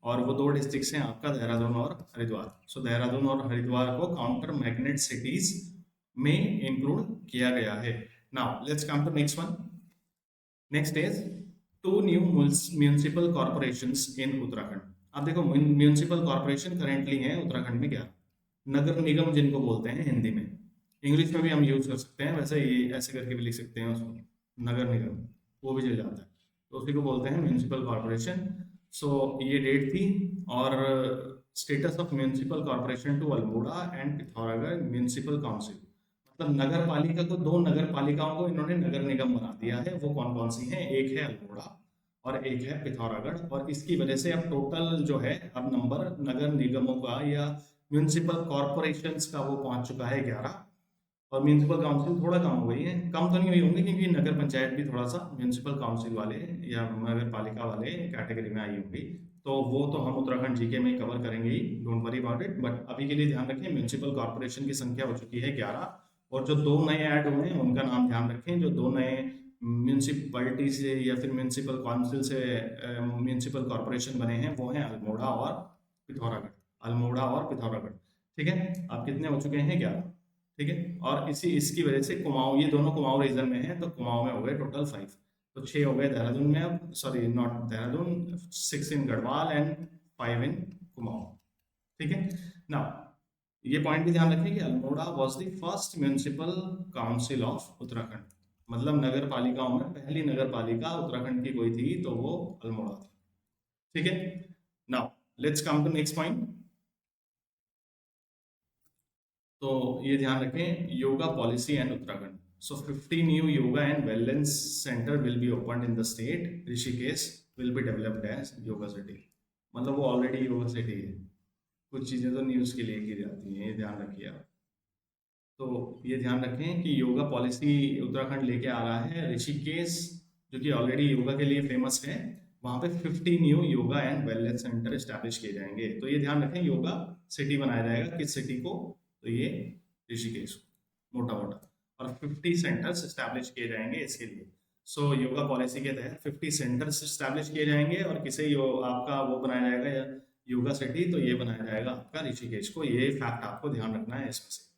और वो 2 डिस्ट्रिक्ट्स हैं आपका देहरादून और हरिद्वार। सो देहरादून और हरिद्वार को काउंटर मैग्नेट सिटीज में इंक्लूड किया गया है। Now let's come to next one. Next is 2 new municipal corporations in Uttarakhand. अब देखो म्यूनिसिपल कॉर्पोरेशन करेंटली हैं उत्तराखंड में 11, नगर निगम जिनको बोलते हैं हिंदी में, इंग्लिश में भी हम यूज कर सकते हैं, वैसे ये ऐसे करके भी लिख सकते हैं उसको, नगर निगम, वो भी चल जाता है, तो उसी को बोलते हैं म्यूनिसिपल कॉर्पोरेशन। सो ये डेट थी, और status of municipal corporation to Almora and Pithoragarh municipal council, मतलब नगर पालिका को, 2 नगर पालिकाओं को इन्होंने नगर निगम बना दिया है। वो कौन कौन सी हैं? एक है अल्मोड़ा और एक है पिथौरागढ़, और इसकी वजह से अब टोटल जो है अब नंबर नगर निगमों का या म्यूनिसिपल कॉर्पोरेशंस का वो पहुंच चुका है 11, और म्यूनिसिपल काउंसिल थोड़ा कम हो गई है, कम तो नहीं हुई होंगी क्योंकि नगर पंचायत भी थोड़ा सा म्यूनिसिपल काउंसिल वाले या नगर पालिका वाले कैटेगरी में आई होंगी, तो वो तो हम उत्तराखंड जीके में कवर करेंगे ही, don't worry about it. But अभी के लिए ध्यान रखें, म्यूनिसिपल कॉर्पोरेशन की संख्या हो चुकी है 11, और जो दो नए ऐड हुए हैं उनका नाम ध्यान रखें। जो दो नए म्यूनिसिपैलिटी से या फिर म्यूनिसिपल काउंसिल से म्यूनिसिपल कॉर्पोरेशन बने हैं वो हैं अल्मोड़ा और पिथौरागढ़। अल्मोड़ा और पिथौरागढ़, ठीक है। आप कितने हो चुके हैं? 11, ठीक है। और इसकी वजह से कुमाऊं, ये दोनों कुमाऊं रीजन में हैं, तो कुमाऊं में हो गए टोटल 5। तो 6 हो गए देहरादून में, अब sorry not Dehradun, 6 in Garhwal and 5 इन कुमाऊं, ठीक है ना। ये पॉइंट भी ध्यान रखें कि Almora was the first municipal council of Uttarakhand, मतलब नगर पालिकाओं में पहली नगर पालिका उत्तराखंड की कोई थी तो वो अल्मोड़ा थी, ठीक है। Now let's come to next point. तो ये ध्यान रखें, yoga policy and Uttarakhand. So 50 new yoga and wellness centre will be open in the state. Rishikesh will be developed as yoga city, मतलब वो ऑलरेडी योगा सिटी है। कुछ चीज़ें तो न्यूज़ के लिए की जाती हैं, ये ध्यान रखिए आप। तो ये ध्यान रखें कि योगा पॉलिसी उत्तराखंड लेके आ रहा है। ऋषिकेश जो कि ऑलरेडी योगा के लिए फेमस है, वहाँ पे 50 new yoga and wellness centre establish किए जाएंगे। तो ये ध्यान रखें, योगा सिटी बनाया जाएगा, किस सिटी को? तो ये ऋषिकेश, मोटा मोटा। और 50 सेंटर्स इस्टेब्लिश किए जाएंगे इसके लिए। सो योगा पॉलिसी के तहत 50 सेंटर्स इस्टेब्लिश किए जाएंगे, और किसे आपका वो बनाया जाएगा या योगा सिटी, तो ये बनाया जाएगा आपका ऋषिकेश को। ये फैक्ट आपको ध्यान रखना है इसमें से।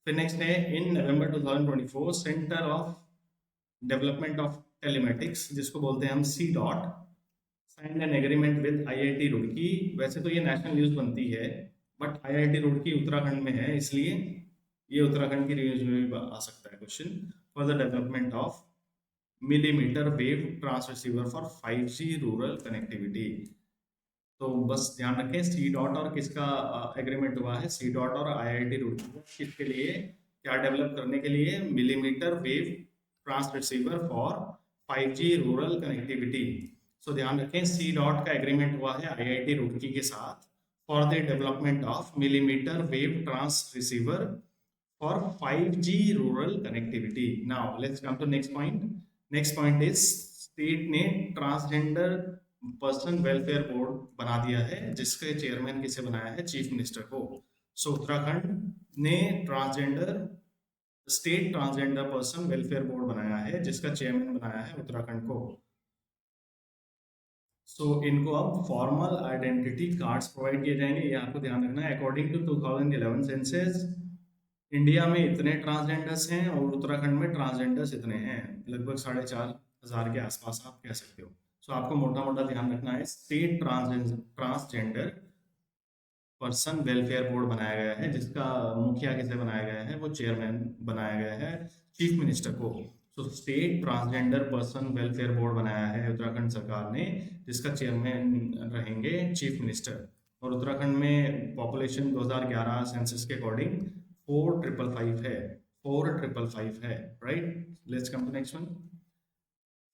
फिर नेक्स्ट है, in November 2024 centre of development of telematics, जिसको बोलते हैं हम C DOT, sign an agreement with IIT Roorkee. वैसे तो ये नेशनल न्यूज बनती है, बट आईआईटी रुड़की उत्तराखंड में है, इसलिए ये उत्तराखंड की न्यूज में भी आ सकता है question. For the development of millimetre wave transreceiver for 5G rural connectivity. तो बस ध्यान रखें, सी डॉट और किसका एग्रीमेंट हुआ है? सी डॉट और आईआईटी रुड़की। किसके लिए, क्या डेवलप करने के लिए? Millimetre wave trans receiver for 5G rural connectivity. So ध्यान रखें, सी डॉट का एग्रीमेंट हुआ है आईआईटी रुड़की के साथ for the development of millimetre wave trans receiver for 5G rural connectivity. Now let's come to next point. Next point is, state ने transgender person welfare board बना दिया है, जिसके चेयरमैन किसे बनाया है? चीफ मिनिस्टर को। सो उत्तराखंड ने state transgender person welfare board बनाया है, जिसका चेयरमैन बनाया है उत्तराखंड को। सो इनको अब फॉर्मल आइडेंटिटी कार्ड्स प्रोवाइड किए जाएंगे, ये आपको ध्यान रखना है। अकॉर्डिंग टू 2011 सेंसस, इंडिया में इतने ट्रांसजेंडर्स हैं और उत्तराखंड में ट्रांसजेंडर्स इतने हैं, लगभग 4,500 के आसपास आप कह सकते हो। सो आपको मोटा मोटा ध्यान रखना है, state transgender person welfare board बनाया गया है, जिसका मुखिया किसे बनाया गया है? वो चेयरमैन बनाया गया है चीफ मिनिस्टर को। So state transgender person welfare board बनाया है उत्तराखंड सरकार ने, जिसका चेयरमैन रहेंगे चीफ मिनिस्टर। और उत्तराखंड में पॉपुलेशन 2011 सेंसस के अकॉर्डिंग 4,555 है, 4,555 है, right. Let's come to next one.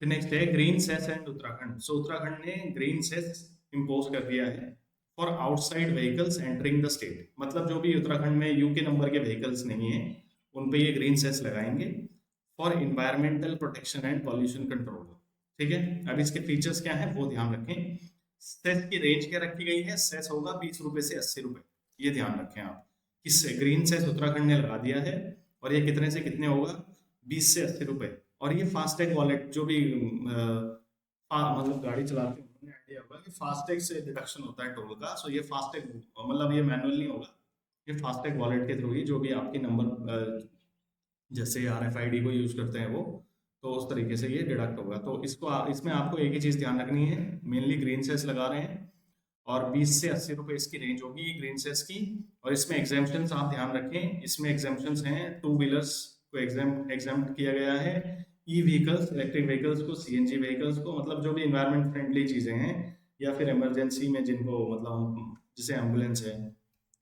फिर नेक्स्ट है green cess and Uttarakhand. So Uttarakhand ने ग्रीन सेस इम्पोज कर दिया है for outside vehicles entering the state, मतलब जो भी उत्तराखंड में यूके नंबर के व्हीकल्स नहीं है उन पे ये ग्रीन सेस लगाएंगे for environmental protection and pollution control, ठीक है। अब इसके फीचर्स क्या है वो ध्यान रखें। सेस की रेंज क्या रखी गई है? सेस होगा 20 रुपए से 80 रुपए, ये ध्यान रखें आप। किससे? ग्रीन सेस उत्तराखंड ने लगा दिया है, और ये कितने से कितने होगा? 20 से 80 रुपए। और ये फास्टैग वॉलेट, जो भी मतलब गाड़ी चलाते हैं उन्हें आइडिया होगा कि फास्टैग से डिडक्शन होता है टोल का। सो ये फास्टैग, मतलब ये मैनुअल नहीं होगा, ये फास्टैग वॉलेट के थ्रू ही, जो भी आपकी नंबर जैसे RFID को यूज करते हैं वो, तो उस तरीके से ये डिडक्ट होगा। तो इसमें आपको एक ही चीज ध्यान रखनी है, मेनली ग्रीन सेस लगा रहे हैं और 20 से 80 रुपए इसकी रेंज होगी ग्रीन सेस की। और इसमें एग्जाम्पशंस आप ध्यान रखें, इसमें एग्जाम्पशंस हैं, 2 व्हीलर्स को एग्जाम्प्ट किया गया है, ई व्हीकल्स, इलेक्ट्रिक व्हीकल्स को, CNG व्हीकल्स को, मतलब जो भी इन्वायरमेंट फ्रेंडली चीजें हैं, या फिर इमरजेंसी में जिनको, मतलब जैसे एम्बुलेंस है,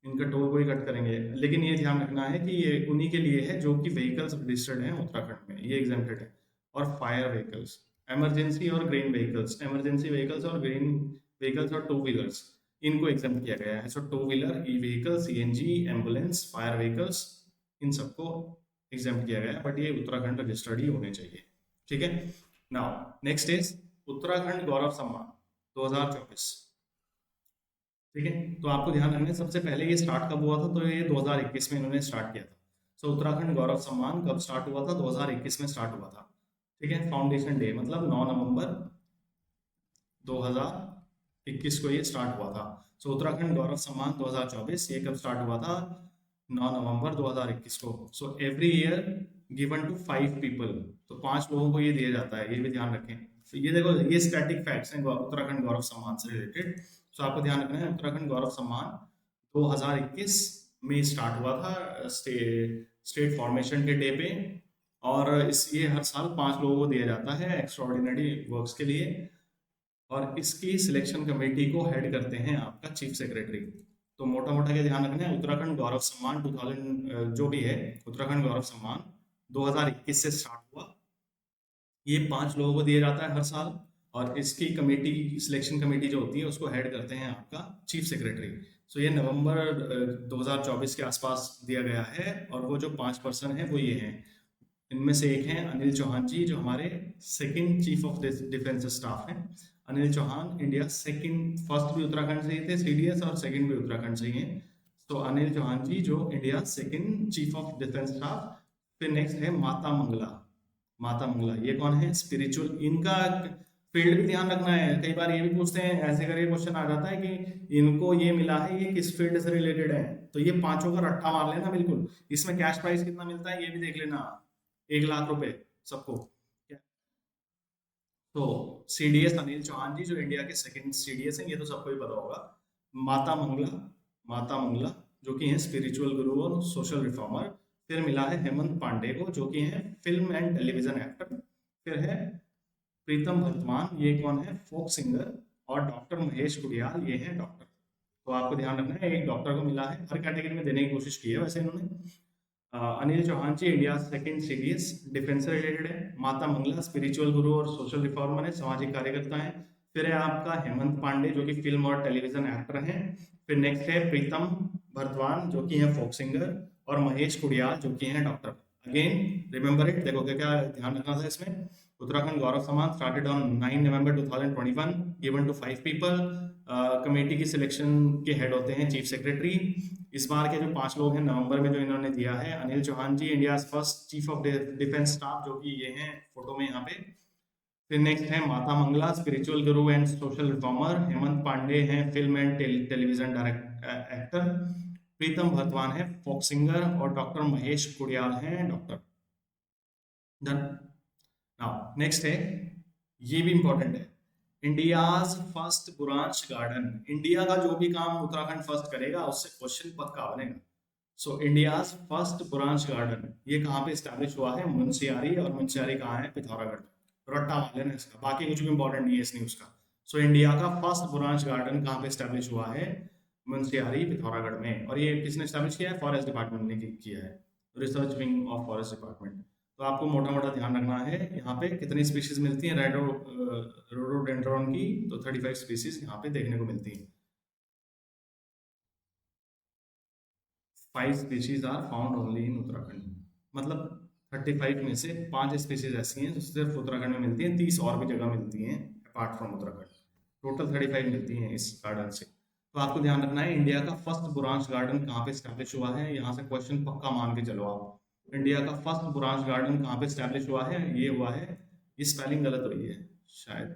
इनका टोल को ही कट करेंगे। लेकिन ये ध्यान रखना है कि ये उन्हीं के लिए है जो कि व्हीकल्स रजिस्टर्ड हैं उत्तराखंड में, ये एग्जाम्प्टेड है। और फायर व्हीकल्स, इमरजेंसी और ग्रीन व्हीकल्स, इमरजेंसी व्हीकल्स और ग्रीन व्हीकल्स और 2 व्हीलर्स, इनको एग्जाम्प्ट किया गया है। So 2 wheeler, e vehicle, CNG, ambulance, fire vehicles, इन सबको एग्जाम्प्ट किया गया है, बट ये उत्तराखंड रजिस्टर्ड ही होने चाहिए, ठीक है। Now next is Uttarakhand Gaurav सम्मान 2024। ठीक है, तो आपको ध्यान रखना है सबसे पहले ये स्टार्ट कब हुआ था, तो ये 2021 में इन्होंने स्टार्ट किया था। सो उत्तराखंड गौरव सम्मान कब स्टार्ट हुआ था, 2021 में स्टार्ट हुआ था। ठीक है, फाउंडेशन डे मतलब 9 नवंबर 2021 को ये स्टार्ट हुआ था। सो उत्तराखंड गौरव सम्मान 2024 ये कब स्टार्ट हुआ था, 9 नवंबर 2021 को। So every year given to 5 people, तो 5 लोगों को ये दिया जाता है, ये भी ध्यान रखें। तो ये देखो, ये स्टैटिक फैक्ट्स हैं उत्तराखंड गौरव सम्मान से रिलेटेड। सो आपको ध्यान रखना है उत्तराखंड गौरव सम्मान 2021 में स्टार्ट हुआ था स्टेट फॉर्मेशन के डे पे। और इस ये हर साल 5 लोगों को दिया जाता है एक्स्ट्रॉर्डिनरी वर्क्स के लिए। और इसकी सिलेक्शन कमेटी को हेड करते हैं आपका चीफ सेक्रेटरी। तो मोटा मोटा क्या ध्यान रखना है, उत्तराखंड गौरव सम्मान 2000 जो भी है, उत्तराखंड गौरव सम्मान 2021 से स्टार्ट हुआ। ये 5 लोगों को दिया जाता है हर साल। और इसकी कमेटी, सिलेक्शन कमेटी जो होती है, उसको हेड करते हैं आपका चीफ सेक्रेटरी। सो ये नवंबर 2024 के आसपास दिया गया है। और वो जो 5 पर्सन है वो ये हैं, इनमें से एक हैं अनिल चौहान जी, जो हमारे second chief of defence staff हैं। Anil Chauhan India second, first भी उत्तराखंड से ही थे सीडीएस, और सेकंड भी उत्तराखंड से ही हैं। तो अनिल चौहान जी जो India second chief of defence staff. फिर नेक्स्ट है माता मंगला। माता मंगला ये कौन है, स्पिरिचुअल, इनका फील्ड भी ध्यान रखना है। कई बार ये भी पूछते हैं, ऐसे करके क्वेश्चन आ जाता है कि इनको ये मिला है, ये किस फील्ड से रिलेटेड है। तो ये पांचों का रट्टा मार लेना बिल्कुल। इसमें कैश प्राइस कितना मिलता है ये भी देख लेना, 1 लाख रुपए सबको। तो सीडीएस अनिल चौहान जी जो इंडिया के सेकंड सीडीएस हैं, ये तो सबको ही पता होगा। माता मंगला, माता मंगला जो कि हैं स्पिरिचुअल गुरु और सोशल रिफॉर्मर। फिर मिला है हेमंत पांडे को, जो कि हैं फिल्म एंड टेलीविजन एक्टर। फिर है प्रीतम भरतमान, ये कौन है, फोक सिंगर। और डॉक्टर महेश कुडियाल, ये हैं डॉक्टर। तो आपको ध्यान रखना है, एक डॉक्टर को मिला है, हर कैटेगरी में देने की कोशिश की है वैसे इन्होंने। Anil Chauhan ji India second CDS, defence से रिलेटेड है। माता मंगला स्पिरिचुअल गुरु और सोशल रिफॉर्मर है, सामाजिक कार्यकर्ता है। फिर है आपका हेमंत पांडे जो कि फिल्म और टेलीविजन एक्टर हैं। फिर नेक्स्ट है प्रीतम भरतवान जो कि हैं फोक सिंगर। और महेश कुडियाल जो कि हैं डॉक्टर। अगेन रिमेंबर इट, देखो क्या क्या ध्यान रखना था इसमें। Uttarakhand Gaurav Samman started on 9 November 2021, given to 5 people. Committee की सिलेक्शन के हेड होते हैं चीफ सेक्रेटरी। इस बार के जो 5 लोग हैं नवंबर में जो इन्होंने दिया है, Anil Chauhan ji India first chief of defence staff, जो कि ये हैं फोटो में यहाँ पे। फिर नेक्स्ट है Mata Mangla spiritual guru and social reformer. Hemant Pande हैं film and television direct actor. Pritam Bhartwan है फोक सिंगर। और डॉक्टर महेश कुडियाल हैं डॉक्टर। डन। नाउ नेक्स्ट है, ये भी इंपॉर्टेंट है, इंडियाज फर्स्ट बुरांश गार्डन। इंडिया का जो भी काम उत्तराखंड फर्स्ट करेगा उससे क्वेश्चन पक्का बनेगा। सो इंडियाज फर्स्ट बुरांश गार्डन ये कहाँ पे स्टैब्लिश हुआ है, मुंशियारी। और मुंशियारी कहाँ है, पिथौरागढ़ में। रट्टा मार लेना इसका, बाकी कुछ भी इंपॉर्टेंट नहीं है इस न्यूज का। सो इंडिया का फर्स्ट बुरांश गार्डन कहाँ पे स्टैब्लिश हुआ है, मुंशियारी पिथौरागढ़ में। और ये किसने स्टैब्लिश किया है, फॉरेस्ट डिपार्टमेंट ने किया है, research wing of forest department. तो आपको मोटा मोटा ध्यान रखना है यहाँ पे कितनी स्पीशीज मिलती हैं रोडोडेंड्रॉन की। तो 35 स्पीशीज यहाँ पे देखने को मिलती हैं। 5 species are found only in Uttarakhand, मतलब 35 में से 5 स्पीशीज ऐसी हैं जो सिर्फ उत्तराखंड में मिलती हैं, 30 और भी जगह मिलती हैं अपार्ट फ्रॉम उत्तराखंड। टोटल 35 मिलती हैं इस गार्डन से। तो आपको ध्यान रखना है इंडिया का फर्स्ट बुरांश गार्डन कहाँ पे स्टैब्लिश हुआ है, यहाँ से क्वेश्चन पक्का मान के चलो आप। इंडिया का फर्स्ट बुरांश गार्डन कहाँ पे स्टैब्लिश हुआ है, ये हुआ है, ये स्पेलिंग गलत हुई है शायद,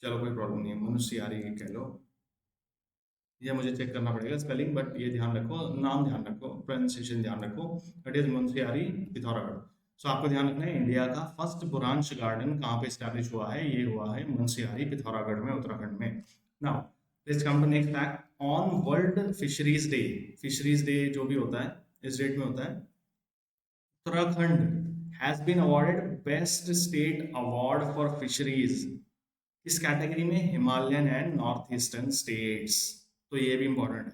चलो कोई प्रॉब्लम नहीं है, मनुष्यारी कह लो, ये मुझे चेक करना पड़ेगा स्पेलिंग, बट ये ध्यान रखो, नाम ध्यान रखो, प्रोनाउंसिएशन ध्यान रखो। It is Munsiyari Pithoragarh. So आपको ध्यान रखना है इंडिया का फर्स्ट बुरांश गार्डन कहाँ पे स्टैब्लिश हुआ है, ये हुआ है मुंशियारी पिथौरागढ़ में, उत्तराखंड में। Now let's come to next fact. On world fisheries day, fisheries day जो भी होता है इस डेट में होता है, Uttarakhand has been awarded best state award for fisheries. इस कैटेगरी में Himalayan and north eastern states, तो ये भी इंपॉर्टेंट है,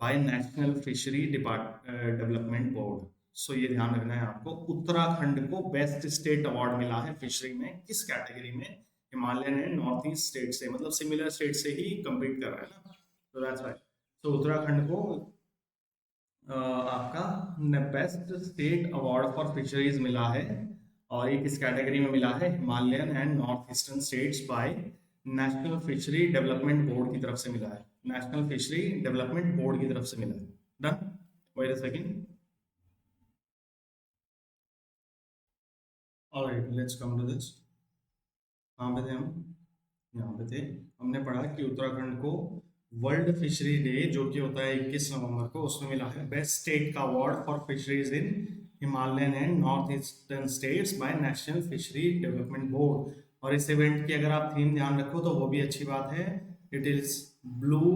by national fishery development board. So ये ध्यान रखना है आपको, उत्तराखंड को बेस्ट स्टेट अवार्ड मिला है फिशरी में, किस कैटेगरी में, Himalayan and north east state से, मतलब सिमिलर स्टेट से ही कम्पीट कर रहा है ना, तो दैट्स व्हाई। तो उत्तराखंड को आपका best state award for fisheries मिला है। और ये किस कैटेगरी में मिला है, Himalayan and north eastern states by national fishery development board की तरफ से मिला है, नेशनल फिशरी डेवलपमेंट बोर्ड की तरफ से मिला है। Done, wait a second. Alright, let's come to this. कहाँ पे थे हम? यहाँ पे थे। हमने पढ़ा कि उत्तराखंड को वर्ल्ड फिशरी डे जो कि होता है 21 नवंबर को, उसमें मिला है बेस्ट स्टेट का award for fisheries in Himalayan and north eastern states by national fishery development board. और इस इवेंट की अगर आप थीम ध्यान रखो तो वो भी अच्छी बात है, it is blue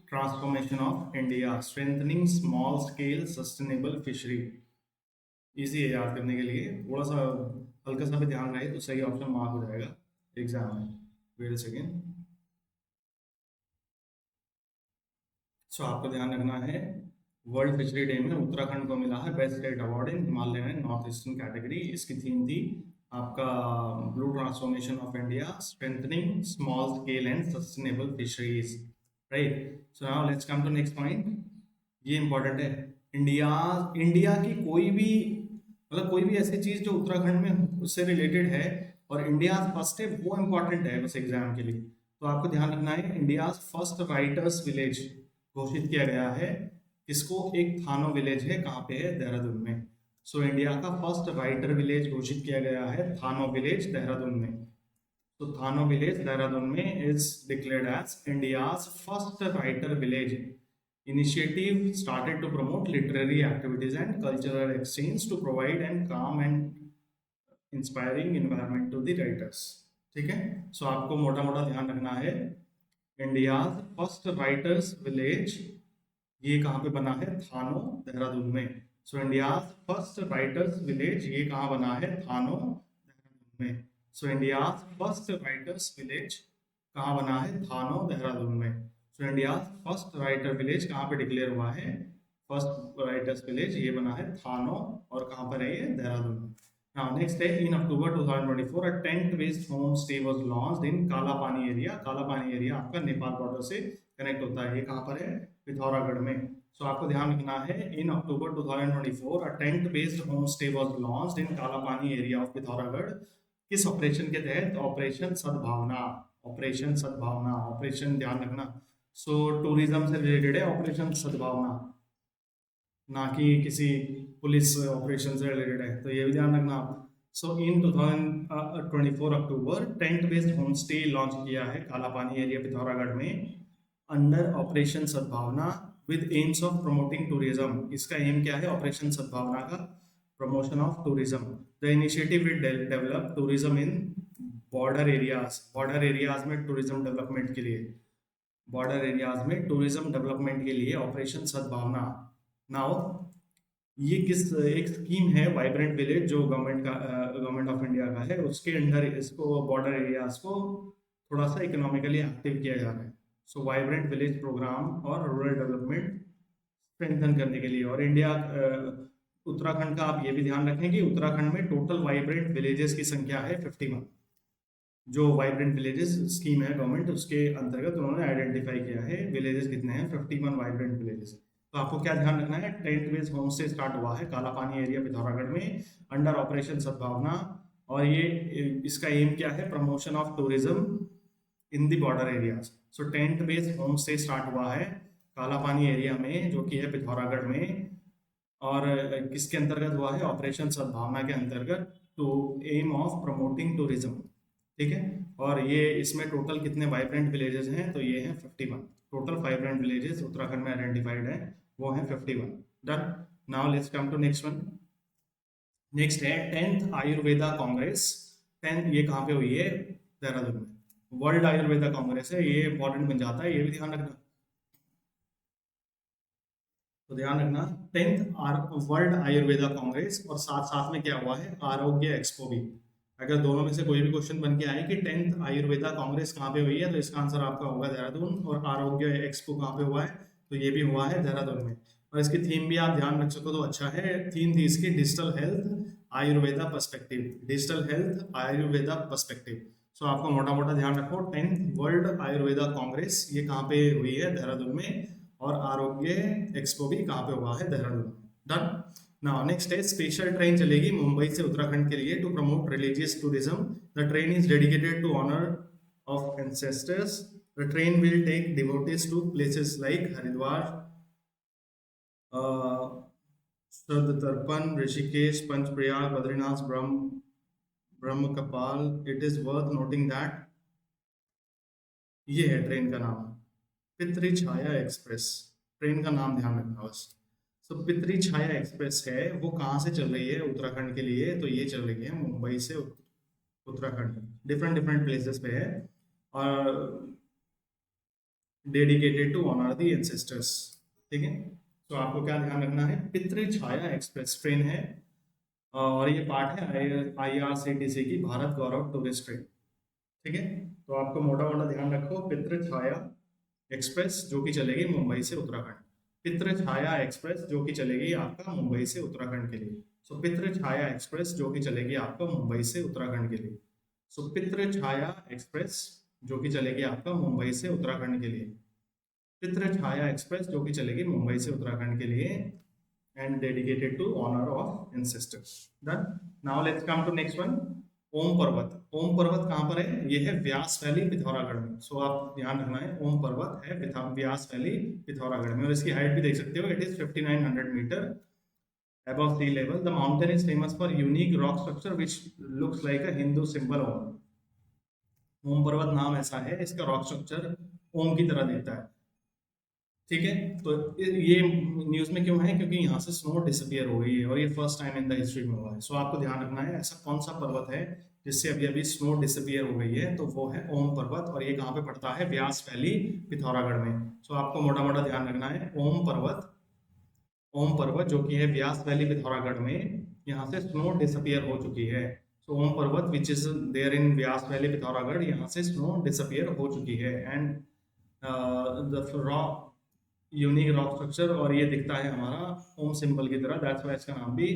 transformation of India strengthening small scale sustainable fishery. Easy है याद करने के लिए, थोड़ा सा हल्का सा भी ध्यान रहे तो सही ऑप्शन मार्क हो जाएगा एग्जाम में। Wait a second. सो आपको ध्यान रखना है, वर्ल्ड फिशरी डे में उत्तराखंड को मिला है best state award in Himalayan and north eastern category. इसकी थीम थी आपका blue transformation of India strengthening small scale and sustainable fisheries, right. So now let's come to next point. ये important है। India India की कोई भी, मतलब कोई भी ऐसी चीज जो उत्तराखंड में उससे रिलेटेड है और इंडिया फर्स्ट है, वो इंपॉर्टेंट है बस एग्जाम के लिए। तो आपको ध्यान रखना है, इंडिया फर्स्ट राइटर्स विलेज घोषित किया गया है किसको? एक थानो विलेज है, कहाँ पे है? देहरादून में। सो इंडिया का फर्स्ट राइटर विलेज घोषित किया गया है थानो विलेज देहरादून में। तो थानो विलेज देहरादून में is declared as India's first writer village. Initiative started to promote literary activities and cultural exchange to provide and calm and inspiring environment to the writers। ठीक है, सो आपको मोटा मोटा ध्यान रखना है, इंडिया फर्स्ट राइटर्स विलेज ये कहाँ पे बना है? थानो देहरादून में। So India first writers village ये कहाँ बना है? थानो देहरादून में। So India first writers village कहाँ बना है? थानो देहरादून में। So India first writer village कहाँ पे डिक्लेयर हुआ है? फर्स्ट राइटर्स विलेज ये बना है थानो, और कहाँ पर है ये? देहरादून में। Now next day in October 2024 a tent based home stay was launched in Kalapani area. Kalapani area आपका नेपाल बॉर्डर से कनेक्ट होता है, ये कहाँ पर है? पिथौरागढ़ में। सो आपको ध्यान रखना है, इन अक्टूबर 2024 a tent based home stay was launched in Kalapani area of Pithoragarh. किस ऑपरेशन के तहत? ऑपरेशन सद्भावना। ऑपरेशन सद्भावना, ऑपरेशन ध्यान रखना। सो टूरिज्म से रिलेटेड है ऑपरेशन सद्भावना, ना कि किसी पुलिस ऑपरेशन से रिलेटेड है, तो ये भी ध्यान रखना आप। So in 2024 October tent based home stay launch किया है कालापानी एरिया पिथौरागढ़ में under operation Sadbhavana with aims of promoting tourism. इसका एम क्या है ऑपरेशन सद्भावना का? Promotion of tourism. The initiative will develop tourism in border areas. Border areas में tourism development के लिए, बॉर्डर एरियाज में टूरिज्म डेवलपमेंट के लिए ऑपरेशन सद्भावना। नाउ ये किस एक स्कीम है वाइब्रेंट विलेज जो गवर्नमेंट ऑफ इंडिया का है, उसके अंडर इसको बॉर्डर एरियाज को थोड़ा सा इकोनॉमिकली एक्टिव किया जा रहा है। सो वाइब्रेंट विलेज प्रोग्राम और रूरल डेवलपमेंट स्ट्रेंथन करने के लिए। और इंडिया उत्तराखंड का आप ये भी ध्यान रखें कि उत्तराखंड में टोटल वाइब्रेंट विलेजेस की संख्या है 51। जो वाइब्रेंट विलेजेस स्कीम है गवर्नमेंट, उसके अंतर्गत उन्होंने आइडेंटिफाई किया है विलेजेस कितने हैं? 51 वाइब्रेंट विलेजेस। तो आपको क्या ध्यान रखना है, टेंट बेस्ड होम से स्टार्ट हुआ है कालापानी एरिया पिथौरागढ़ में अंडर ऑपरेशन सद्भावना। और ये इसका एम क्या है? Promotion of tourism in the border areas. So tent based home से स्टार्ट हुआ है कालापानी एरिया में जो कि है पिथौरागढ़ में, और किसके अंतर्गत हुआ है? ऑपरेशन सद्भावना के अंतर्गत, to aim of promoting tourism. ठीक है, और ये इसमें टोटल कितने वाइब्रेंट विलेजेस हैं? तो ये हैं 51। टोटल वाइब्रेंट विलेजेस उत्तराखंड में आइडेंटिफाइड है, वो हैं 51। Done. Now let's come to next one. Next है 10th आयुर्वेदा कांग्रेस। 10th ये कहाँ पे हुई है? देहरादून में। वर्ल्ड आयुर्वेदा कांग्रेस है, ये इंपॉर्टेंट बन जाता है, ये भी ध्यान रखना। तो ध्यान रखना 10th वर्ल्ड आयुर्वेदा कांग्रेस, और साथ साथ में क्या हुआ है? आरोग्य एक्सपो भी। अगर दोनों में से कोई भी क्वेश्चन बन के आए कि 10th आयुर्वेदा कांग्रेस कहाँ पे हुई है, तो इसका आंसर आपका होगा देहरादून। और आरोग्य एक्सपो कहाँ पे हुआ है? तो ये भी हुआ है देहरादून में। और इसकी थीम भी आप ध्यान रख सको तो अच्छा है, थीम थी इसकी digital health Ayurveda perspective. Digital health Ayurveda perspective. So आपको मोटा मोटा ध्यान रखो, 10th वर्ल्ड आयुर्वेदा कांग्रेस ये कहाँ पे हुई है? देहरादून में। और आरोग्य एक्सपो भी कहाँ पे हुआ है? देहरादून में। डन। नाउ नेक्स्ट है स्पेशल ट्रेन चलेगी मुंबई से उत्तराखंड के लिए to promote religious tourism. The train is dedicated to honour of ancestors. The train will take devotees to places like Haridwar, Tarpan, Rishikesh, Panchprayag, Badrinath, Brahmakapal. It is worth noting that ये है train का नाम, पितृ छाया express. Train का नाम ध्यान रखना बस। सो पितृ छाया एक्सप्रेस है, वो कहाँ से चल रही है उत्तराखंड के लिए, तो ये चल रही है मुंबई से उत्तराखंड, डिफरेंट डिफरेंट प्लेसेस पे है, और dedicated to honour the ancestors. ठीक है, तो आपको क्या ध्यान रखना है, पितृ छाया एक्सप्रेस ट्रेन है, और ये पार्ट है IRCTC की भारत गौरव टूरिस्ट ट्रेन। ठीक है, तो आपको मोटा मोटा ध्यान रखो, पितृ छाया एक्सप्रेस जो कि चलेगी मुंबई से उत्तराखंड, पितृ छाया एक्सप्रेस जो कि चलेगी आपका मुंबई से उत्तराखंड के लिए। सो पितृ छाया एक्सप्रेस जो कि चलेगी आपका मुंबई से उत्तराखंड के लिए। सो पितृ छाया एक्सप्रेस जो कि चलेगी आपका मुंबई से उत्तराखंड के लिए, पितृ छाया एक्सप्रेस जो कि चलेगी मुंबई से उत्तराखंड के लिए, and dedicated to honor of ancestors. Done. Now let's come to next one. ओम पर्वत। ओम पर्वत कहाँ पर है, ये है व्यास वैली पिथौरागढ़ में। सो आप ध्यान रखना है, ओम पर्वत है व्यास वैली पिथौरागढ़ में, और इसकी हाइट भी देख सकते हो, it is 5900 metre above sea level. The mountain is famous for unique rock structure which looks like a Hindu symbol. ओम पर्वत नाम ऐसा है, इसका रॉक स्ट्रक्चर ओम की तरह दिखता है। ठीक है, तो ये न्यूज में क्यों है, क्योंकि यहाँ से स्नो डिसअपियर हो गई है, और ये first time in the history में हुआ है। सो आपको ध्यान रखना है, ऐसा कौन सा पर्वत है जिससे अभी अभी स्नो डिसअपियर हो गई है, तो वो है ओम पर्वत, और ये कहाँ पे पड़ता है, व्यास वैली पिथौरागढ़ में। सो आपको मोटा मोटा ध्यान रखना है, ओम पर्वत जो कि है व्यास वैली पिथौरागढ़ में, यहाँ से स्नो डिसअपियर हो चुकी है। So Om Parvat which is there in Vyas valley Pithoragarh, यहाँ से स्नो डिसअपियर हो चुकी है, and the rock unique rock structure, और ये दिखता है हमारा ओम सिंबल की तरह, दैट्स व्हाई इसका नाम भी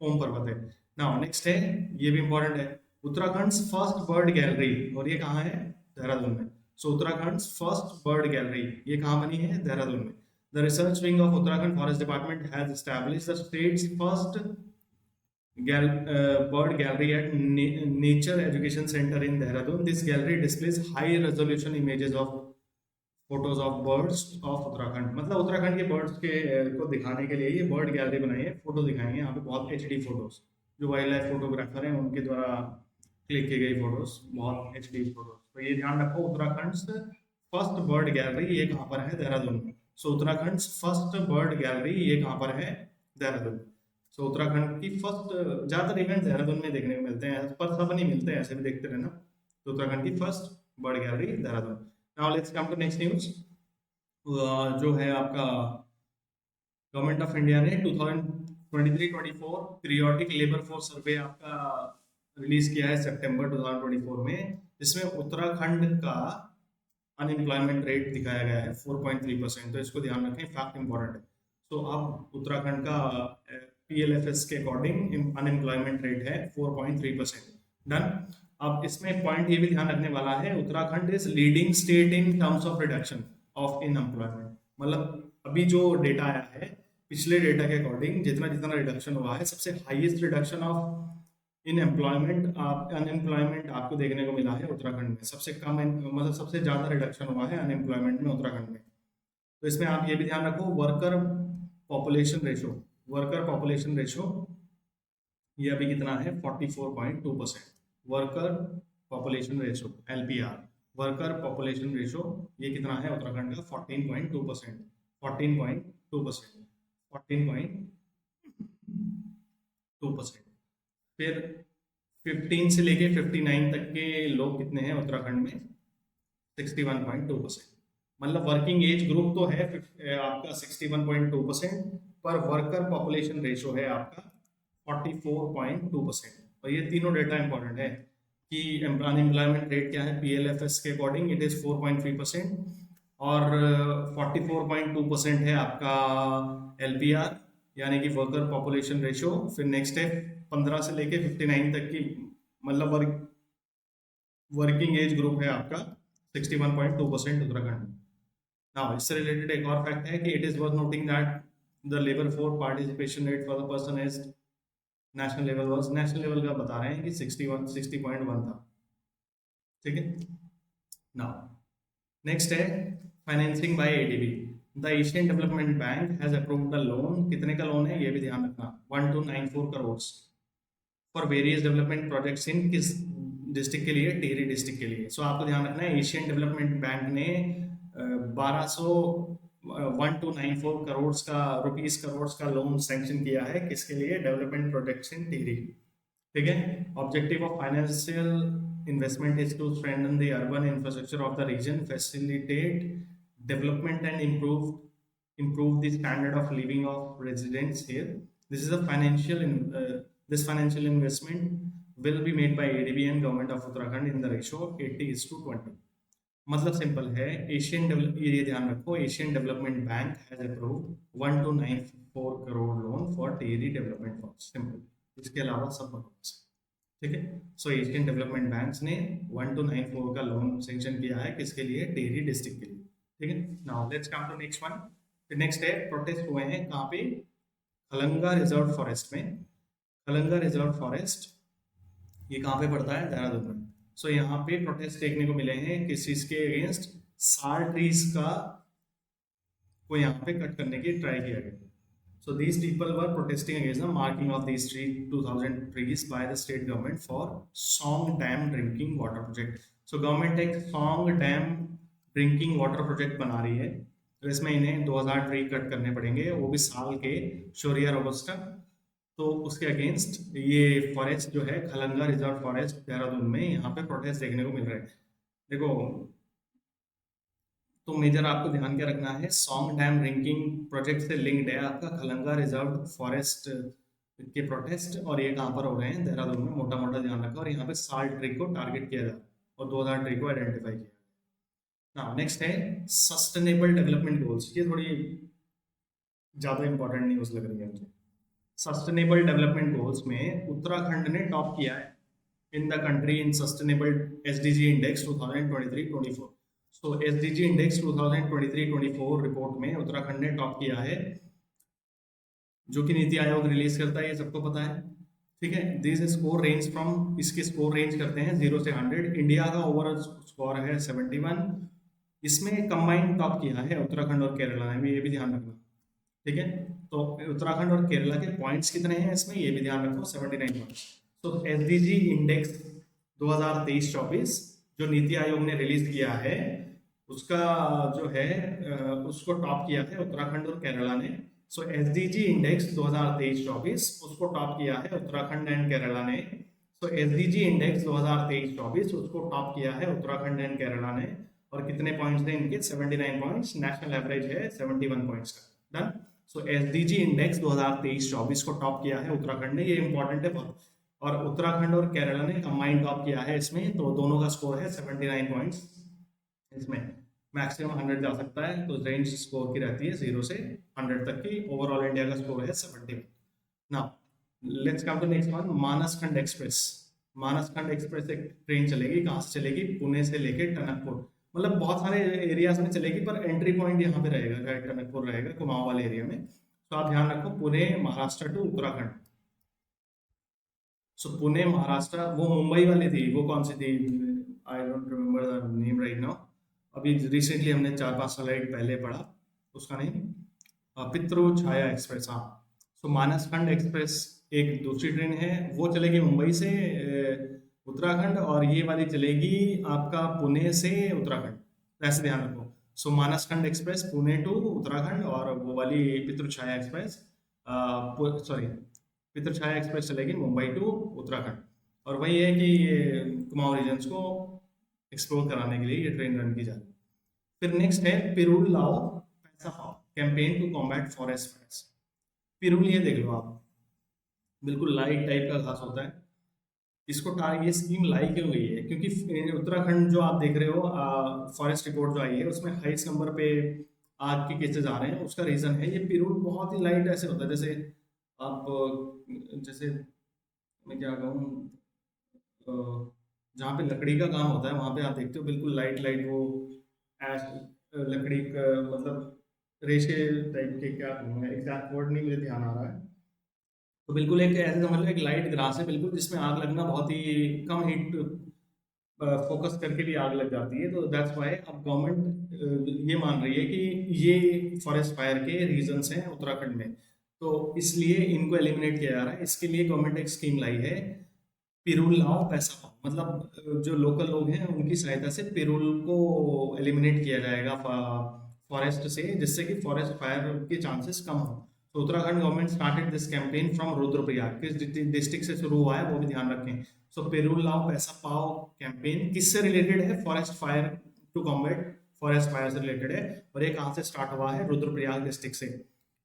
ओम पर्वत है। नाउ नेक्स्ट है, ये भी इंपॉर्टेंट है, उत्तराखंड फर्स्ट बर्ड गैलरी, और ये कहाँ है, देहरादून में। सो उत्तराखंड फर्स्ट बर्ड गैलरी ये कहाँ बनी है, देहरादून में। The research wing of Uttarakhand forest department has established the states first bird gallery at Nature Education Center in Dehradun. This gallery displays high resolution images of photos of birds of Uttarakhand, मतलब उत्तराखंड के birds के को दिखाने के लिए ये bird gallery बनाई है, फोटो दिखाएंगे यहाँ पे बहुत HD फोटोज, जो वाइल्ड लाइफ फोटोग्राफर हैं उनके द्वारा क्लिक की गई फोटोज, बहुत HD फोटोज। तो ये ध्यान रखो, उत्तराखंड फर्स्ट बर्ड गैलरी ये कहाँ पर है, देहरादून में। सो उत्तराखंड फर्स्ट बर्ड गैलरी ये कहाँ पर है, देहरादून। सो उत्तराखंड की फर्स्ट, ज्यादातर इवेंट देहरादून में देखने को मिलते हैं, पर सब नहीं मिलते हैं, ऐसे भी देखते रहना। तो उत्तराखंड की first bird gallery Dehradun. Now let's come to next news, जो है आपका गवर्नमेंट ऑफ इंडिया ने 2023-24 पीरियोडिक लेबर फोर्स सर्वे आपका रिलीज किया है सितंबर 2024 में, जिसमें उत्तराखंड का अनएम्प्लॉयमेंट रेट दिखाया गया है 4.3%। तो इसको ध्यान रखें, फैक्ट इंपॉर्टेंट है। तो अब उत्तराखंड का PLFS के अकॉर्डिंग अनएम्प्लॉयमेंट रेट है 4.3%। डन। अब इसमें पॉइंट ये भी ध्यान रखने वाला है, Uttarakhand is leading state in terms of reduction of unemployment. मतलब अभी जो डेटा आया है, पिछले डेटा के अकॉर्डिंग जितना जितना रिडक्शन हुआ है, सबसे highest reduction of in employment unemployment आपको देखने को मिला है उत्तराखंड में। सबसे कम मतलब सबसे ज्यादा रिडक्शन हुआ है अनएम्प्लॉयमेंट में उत्तराखंड में। तो इसमें आप ये भी ध्यान रखो, वर्कर पॉपुलेशन रेशो ये अभी कितना है, 44.2%। Worker population ratio LPR, worker population ratio ये कितना है उत्तराखंड का, 14.2%। 14.2%। फिर 15 से लेके 59 तक के लोग कितने हैं उत्तराखंड में, 61.2%। मतलब वर्किंग एज ग्रुप तो है आपका 61.2%, पर वर्कर पॉपुलेशन रेशो है आपका 44.2%। और ये तीनों डेटा इंपॉर्टेंट है कि अनएम्प्लॉयमेंट रेट क्या है PLFS के अकॉर्डिंग, इट इज 4.3%, और 44.2% है आपका LPR यानी कि वर्कर पॉपुलेशन रेशो। फिर नेक्स्ट है 15 से लेके 59 तक की, मतलब वर्किंग एज ग्रुप है आपका 61.2% उत्तराखंड। नाउ इससे रिलेटेड एक और फैक्ट है कि it is worth noting that the labour force participation rate for the person is national level का बता रहे हैं कि 60.1 था। ठीक है, नाउ नेक्स्ट है financing by ADB. The Asian development bank has approved the loan. कितने का लोन है ये भी ध्यान रखना, 1294 crore for various development projects in किस डिस्ट्रिक्ट के लिए, टिहरी डिस्ट्रिक्ट के लिए। सो आपको ध्यान रखना है एशियन डेवलपमेंट बैंक ने 1200 1294 करोड़ का रुपीस करोड़ का लोन सैंक्शन किया है, किसके लिए, डेवलपमेंट प्रोजेक्ट्स इन टिहरी। ठीक है। Objective of financial investment is to strengthen the urban infrastructure of the region, facilitate development and improve the standard of living of residents here. This is a this financial investment will be made by ADB and government of Uttarakhand in the ratio of 80:20। मतलब simple है, Asian develop, ये ध्यान रखो, Asian development bank has approved 1294 crore loan for Tehri development for simple. इसके अलावा सब बकवास है। ठीक है। सो एशियन डेवलपमेंट बैंक्स ने 1294 का लोन सेंक्शन किया है, किसके लिए, टिहरी डिस्ट्रिक्ट के लिए। ठीक है। Now let's come to next one. Next है प्रोटेस्ट हुए हैं कहाँ पे, खलंगा रिजर्व फॉरेस्ट में। खलंगा रिजर्व फॉरेस्ट ये कहाँ पे पड़ता है, देहरादून में। सो यहाँ पे प्रोटेस्ट देखने को मिले हैं किस चीज के अगेंस्ट, साल ट्रीज का को यहाँ पे कट करने की ट्राई किया गया। So these people were protesting against the marking of these 2000 trees by the state government for Song Dam drinking water project. So government एक Song Dam drinking water project बना रही है, तो इसमें इन्हें 2000 ट्री कट करने पड़ेंगे, वो भी साल के, शोरिया रोबस्टा। तो उसके अगेंस्ट ये फॉरेस्ट जो है खलंगा रिजर्व फॉरेस्ट देहरादून में, यहाँ पे प्रोटेस्ट देखने को मिल रहा है। देखो, तो मेजर आपको ध्यान क्या रखना है, सॉन्ग डैम ड्रिंकिंग प्रोजेक्ट से लिंक्ड है आपका खलंगा रिजर्व फॉरेस्ट के प्रोटेस्ट, और ये कहाँ पर हो रहे हैं, देहरादून में। मोटा मोटा ध्यान रखा, और यहाँ पे साल्ट ट्री को टारगेट किया जाए और 2000 ट्री को आइडेंटिफाई किया। ना नेक्स्ट है सस्टेनेबल डेवलपमेंट गोल्स। ये थोड़ी ज़्यादा इंपॉर्टेंट न्यूज़ लग रही है मुझे। सस्टेनेबल डेवलपमेंट गोल्स में उत्तराखंड ने टॉप किया है इन the country in sustainable SDG index 2023-24। So SDG index 2023-24 report में उत्तराखंड ने टॉप किया है, जो कि नीति आयोग रिलीज करता है, ये सबको पता है। ठीक है। दिस स्कोर रेंज फ्रॉम, इसके स्कोर रेंज करते हैं 0 से 100। इंडिया का ओवरऑल स्कोर है 71। इसमें कंबाइंड टॉप किया है उत्तराखंड और केरला ने भी, ये भी ध्यान रखना। ठीक है। तो उत्तराखंड और केरला के पॉइंट्स कितने हैं इसमें, ये भी ध्यान रखो, 79 पॉइंट्स। तो एसडीजी इंडेक्स 2023-24 जो नीति आयोग ने रिलीज किया है, उसका जो है उसको टॉप किया है उत्तराखंड और केरला ने। सो एसडीजी इंडेक्स 2023-24 उसको टॉप किया है उत्तराखंड एंड केरला ने। सो एसडीजी इंडेक्स 2023-24 उसको टॉप किया है उत्तराखंड एंड केरला ने। और कितने पॉइंट्स थे इनके, 79 पॉइंट्स। नेशनल एवरेज है 71 पॉइंट्स का। डन। सो एसडीजी इंडेक्स 2023-24 को टॉप किया है उत्तराखंड ने, ये इंपॉर्टेंट है बहुत। और उत्तराखंड और केरला ने कंबाइंड टॉप किया है इसमें, तो दोनों का स्कोर है 79 पॉइंट्स। इसमें मैक्सिमम 100 जा सकता है, तो रेंज स्कोर की रहती है 0 से 100 तक की। ओवरऑल इंडिया का स्कोर है 71। Now let's come to next one, Manaskhand express. Manaskhand express एक ट्रेन चलेगी, कहाँ से चलेगी, पुणे से लेके टनकपुर। मतलब बहुत सारे एरियाज में चलेगी, पर एंट्री पॉइंट यहाँ पे रहेगा, टनकपुर रहेगा, कुमाऊं वाले एरिया में। तो आप ध्यान रखो, पुणे महाराष्ट्र टू उत्तराखंड। सो पुणे महाराष्ट्र, वो मुंबई वाली थी, वो कौन सी थी, I don't remember the name right now. अभी रिसेंटली हमने 4-5 स्लाइड पहले पढ़ा, उसका नेम पितृ छाया एक्सप्रेस। हाँ। सो मानसखंड एक्सप्रेस एक दूसरी ट्रेन है, वो चलेगी मुंबई से उत्तराखंड, और ये वाली चलेगी आपका पुणे से उत्तराखंड। ऐसे ध्यान रखो। सो मानसखंड एक्सप्रेस पुणे टू उत्तराखंड, और वो वाली पितृ छाया एक्सप्रेस, सॉरी, पितृ छाया एक्सप्रेस चलेगी मुंबई टू उत्तराखंड। और वही है कि ये कुमाऊं रीजन्स को एक्सप्लोर कराने के लिए ये ट्रेन रन की जा रही है। फिर नेक्स्ट है पिरूल Lao Paisa Pao campaign to combat forest fires. पिरूल ये देख लो आप, बिल्कुल लाइट टाइप का घास होता है। इसको ये स्कीम लाई क्यों गई है, क्योंकि उत्तराखंड जो आप देख रहे हो, फॉरेस्ट रिपोर्ट जो आई है उसमें हाईएस्ट नंबर पे आग के केसेस आ रहे हैं। उसका रीजन है ये पिरूल बहुत ही लाइट ऐसे होता है, जैसे आप, जैसे मैं क्या कहूँ, जहाँ पे लकड़ी का काम होता है वहाँ पे आप देखते हो बिल्कुल लाइट लाइट वो ऐश, लकड़ी का मतलब रेशे टाइप के, क्या कहूँगा एग्जैक्ट वर्ड नहीं मुझे ध्यान आ रहा है। तो बिल्कुल एक ऐसे समझ लो, एक लाइट ग्रास है बिल्कुल, जिसमें आग लगना बहुत ही कम हीट फोकस करके भी आग लग जाती है। तो दैट्स वाई अब गवर्नमेंट ये मान रही है कि ये फॉरेस्ट फायर के रीजंस हैं उत्तराखंड में, तो इसलिए इनको एलिमिनेट किया जा रहा है। इसके लिए गवर्नमेंट एक स्कीम लाई है, पिरूल लाओ पैसा पाओ। मतलब जो लोकल लोग हैं उनकी सहायता से पिरूल को एलिमिनेट किया जाएगा फॉरेस्ट से, जिससे कि फॉरेस्ट फायर के चांसेस कम हो। तो Uttarakhand government started this campaign from Rudraprayag, किस डिस्ट्रिक्ट से शुरू हुआ है वो भी ध्यान रखें। सो पिरूल लाओ पैसा पाओ कैंपेन किससे रिलेटेड है? Forest fire, to combat forest fire से रिलेटेड है। और ये कहाँ से स्टार्ट हुआ है? रुद्रप्रयाग डिस्ट्रिक्ट से।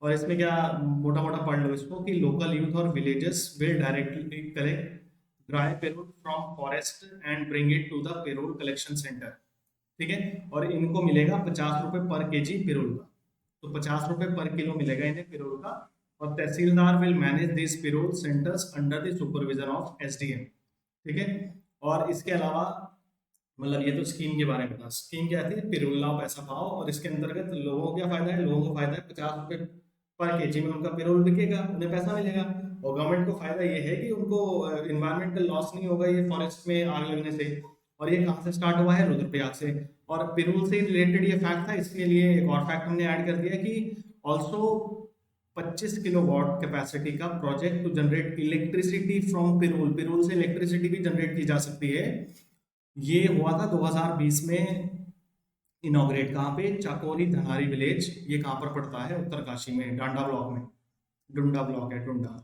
और इसमें क्या, मोटा मोटा पढ़ लो इसको, कि लोकल यूथ और villages will directly collect dry pirul from forest and bring it to the pirul collection centre. ठीक है, और इनको मिलेगा 50 रुपए पर केजी पेरोल का। तो 50 रुपए पर किलो मिलेगा इन्हें पेरोल का। और tehsildar will manage this parole centres under the supervision of SDM. ठीक है, और इसके अलावा मतलब ये तो स्कीम के बारे में था। स्कीम क्या थी? पेरोल लाओ पैसा पाओ, और इसके अंतर्गत लोगों को क्या फायदा है? लोगों को फायदा है 50 रुपए पर केजी में उनका पेरोल बिकेगा, उन्हें पैसा मिलेगा। और गवर्नमेंट को फायदा ये है कि उनको इन्वायरमेंटल लॉस नहीं होगा ये फॉरेस्ट में आग लगने से। और ये कहाँ से स्टार्ट हुआ है? रुद्रप्रयाग से। और पेरोल से रिलेटेड ये फैक्ट था, इसके लिए एक और फैक्ट हमने ऐड कर दिया कि ऑल्सो 25 किलोवाट कैपेसिटी का project to generate electricity from pirul. पेरोल से इलेक्ट्रिसिटी भी जनरेट की जा सकती है। ये हुआ था 2020 में इनॉग्रेट। कहाँ पे? चाकोरी धनारी विलेज। ये कहाँ पर पड़ता है? उत्तरकाशी में, डांडा ब्लॉक में। डुंडा ब्लॉक है, डुंडा।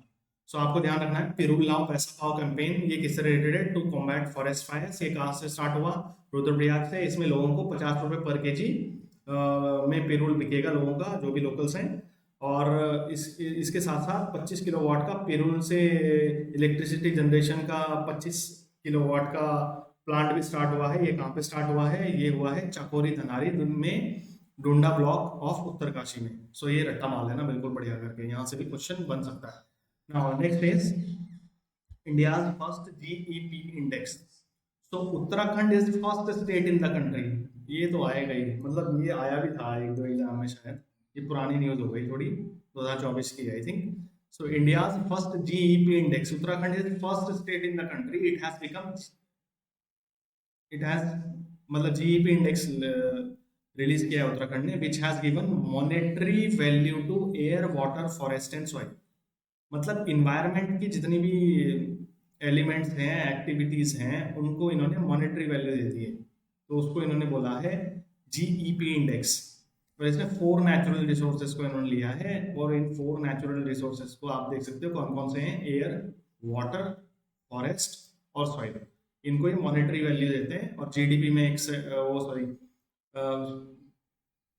सो आपको ध्यान रखना है, पिरूल लाओ पैसा पाओ कैंपेन ये किससे रिलेटेड है? To combat forest fire. ये कहाँ से स्टार्ट हुआ? रुद्रप्रयाग से। इसमें लोगों को 50 रुपए पर केजी में पेरोल बिकेगा लोगों का, जो भी लोकल्स हैं। और इसके साथ साथ 25 किलोवाट का पेरोल से इलेक्ट्रिसिटी जनरेशन का 25 किलोवाट का प्लांट भी स्टार्ट हुआ है। ये कहाँ पे स्टार्ट हुआ है? ये हुआ है चाकोरी धनारी में, डुंडा ब्लॉक ऑफ उत्तरकाशी में। सो ये रट्टा माल है ना, बिल्कुल बढ़िया करके, यहाँ से भी क्वेश्चन बन सकता है। Now next is India's first GEP index. So Uttarakhand is first state in the country. ये तो आएगा ही, मतलब ये आया भी था एक दो एग्जाम में शायद, ये पुरानी न्यूज हो गई थोड़ी, 2024 की I think. So India's first GEP index, Uttarakhand is first state in the country, it has become, it has मतलब जीईपी इंडेक्स रिलीज किया है उत्तराखंड ने, which has given monetary value to air water forest and soil. मतलब environment की जितनी भी elements हैं, activities हैं, उनको इन्होंने मॉनेटरी वैल्यू दे दी है। तो उसको इन्होंने बोला है जीईपी इंडेक्स। और इसमें 4 नेचुरल रिसोर्सेज को इन्होंने लिया है, और इन 4 नेचुरल रिसोर्सेज को आप देख सकते हो कौन कौन से हैं? एयर, वाटर, फॉरेस्ट और सॉइल। इनको ये मॉनेटरी वैल्यू देते हैं। और जीडीपी में एक वो सॉरी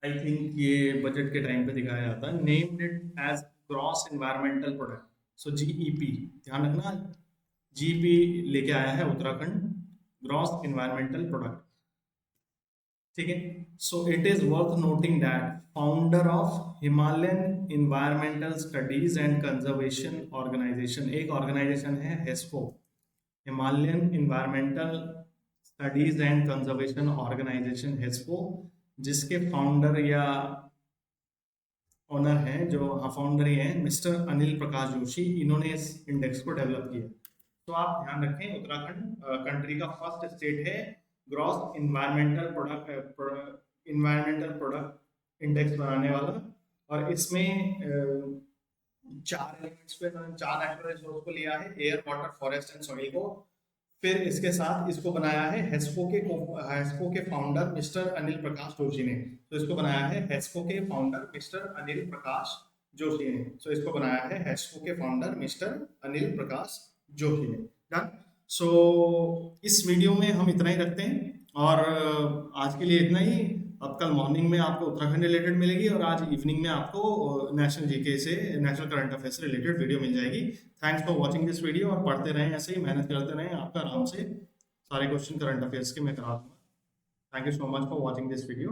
आई थिंक ये बजट के टाइम पे दिखाया जाता है, named it as gross environmental product. So GEP, ध्यान रखना, जीईपी लेके आया है उत्तराखंड, ग्रॉस एनवायरमेंटल प्रोडक्ट। ठीक है, so it is worth noting that founder of Himalayan environmental studies and conservation organisation, एक ऑर्गेनाइजेशन है HESCO, Himalayan environmental studies and conservation organisation HESCO, जिसके फाउंडर या ओनर हैं, जो फाउंडर ही हैं, मिस्टर अनिल प्रकाश जोशी। इन्होंने इस इंडेक्स को डेवलप किया। तो आप ध्यान रखें, उत्तराखंड कंट्री का फर्स्ट स्टेट है ग्रॉस इन्वायरमेंटल प्रोडक्ट इंडेक्स बनाने वाला। और इसमें 4 एलिमेंट्स पे, 4 नेचुरल रिसोर्स को लिया है, air, water, forest and soil को। फिर इसके साथ इसको बनाया है हेस्को के फाउंडर मिस्टर अनिल प्रकाश जोशी ने। तो इसको बनाया है हेस्को के फाउंडर मिस्टर अनिल प्रकाश जोशी ने। तो इसको बनाया है हेस्को के फाउंडर मिस्टर अनिल प्रकाश जोशी ने। डन। सो इस वीडियो में हम इतना ही रखते हैं, और आज के लिए इतना ही। अब कल मॉर्निंग में आपको उत्तराखंड रिलेटेड मिलेगी, और आज इवनिंग में आपको नेशनल जीके से, नेशनल करंट अफेयर से रिलेटेड वीडियो मिल जाएगी। Thanks for watching this video, और पढ़ते रहें, ऐसे ही मेहनत करते रहें, आपका आराम से सारे क्वेश्चन करंट अफेयर्स के मैं करा दूंगा। Thank you so much for watching this video.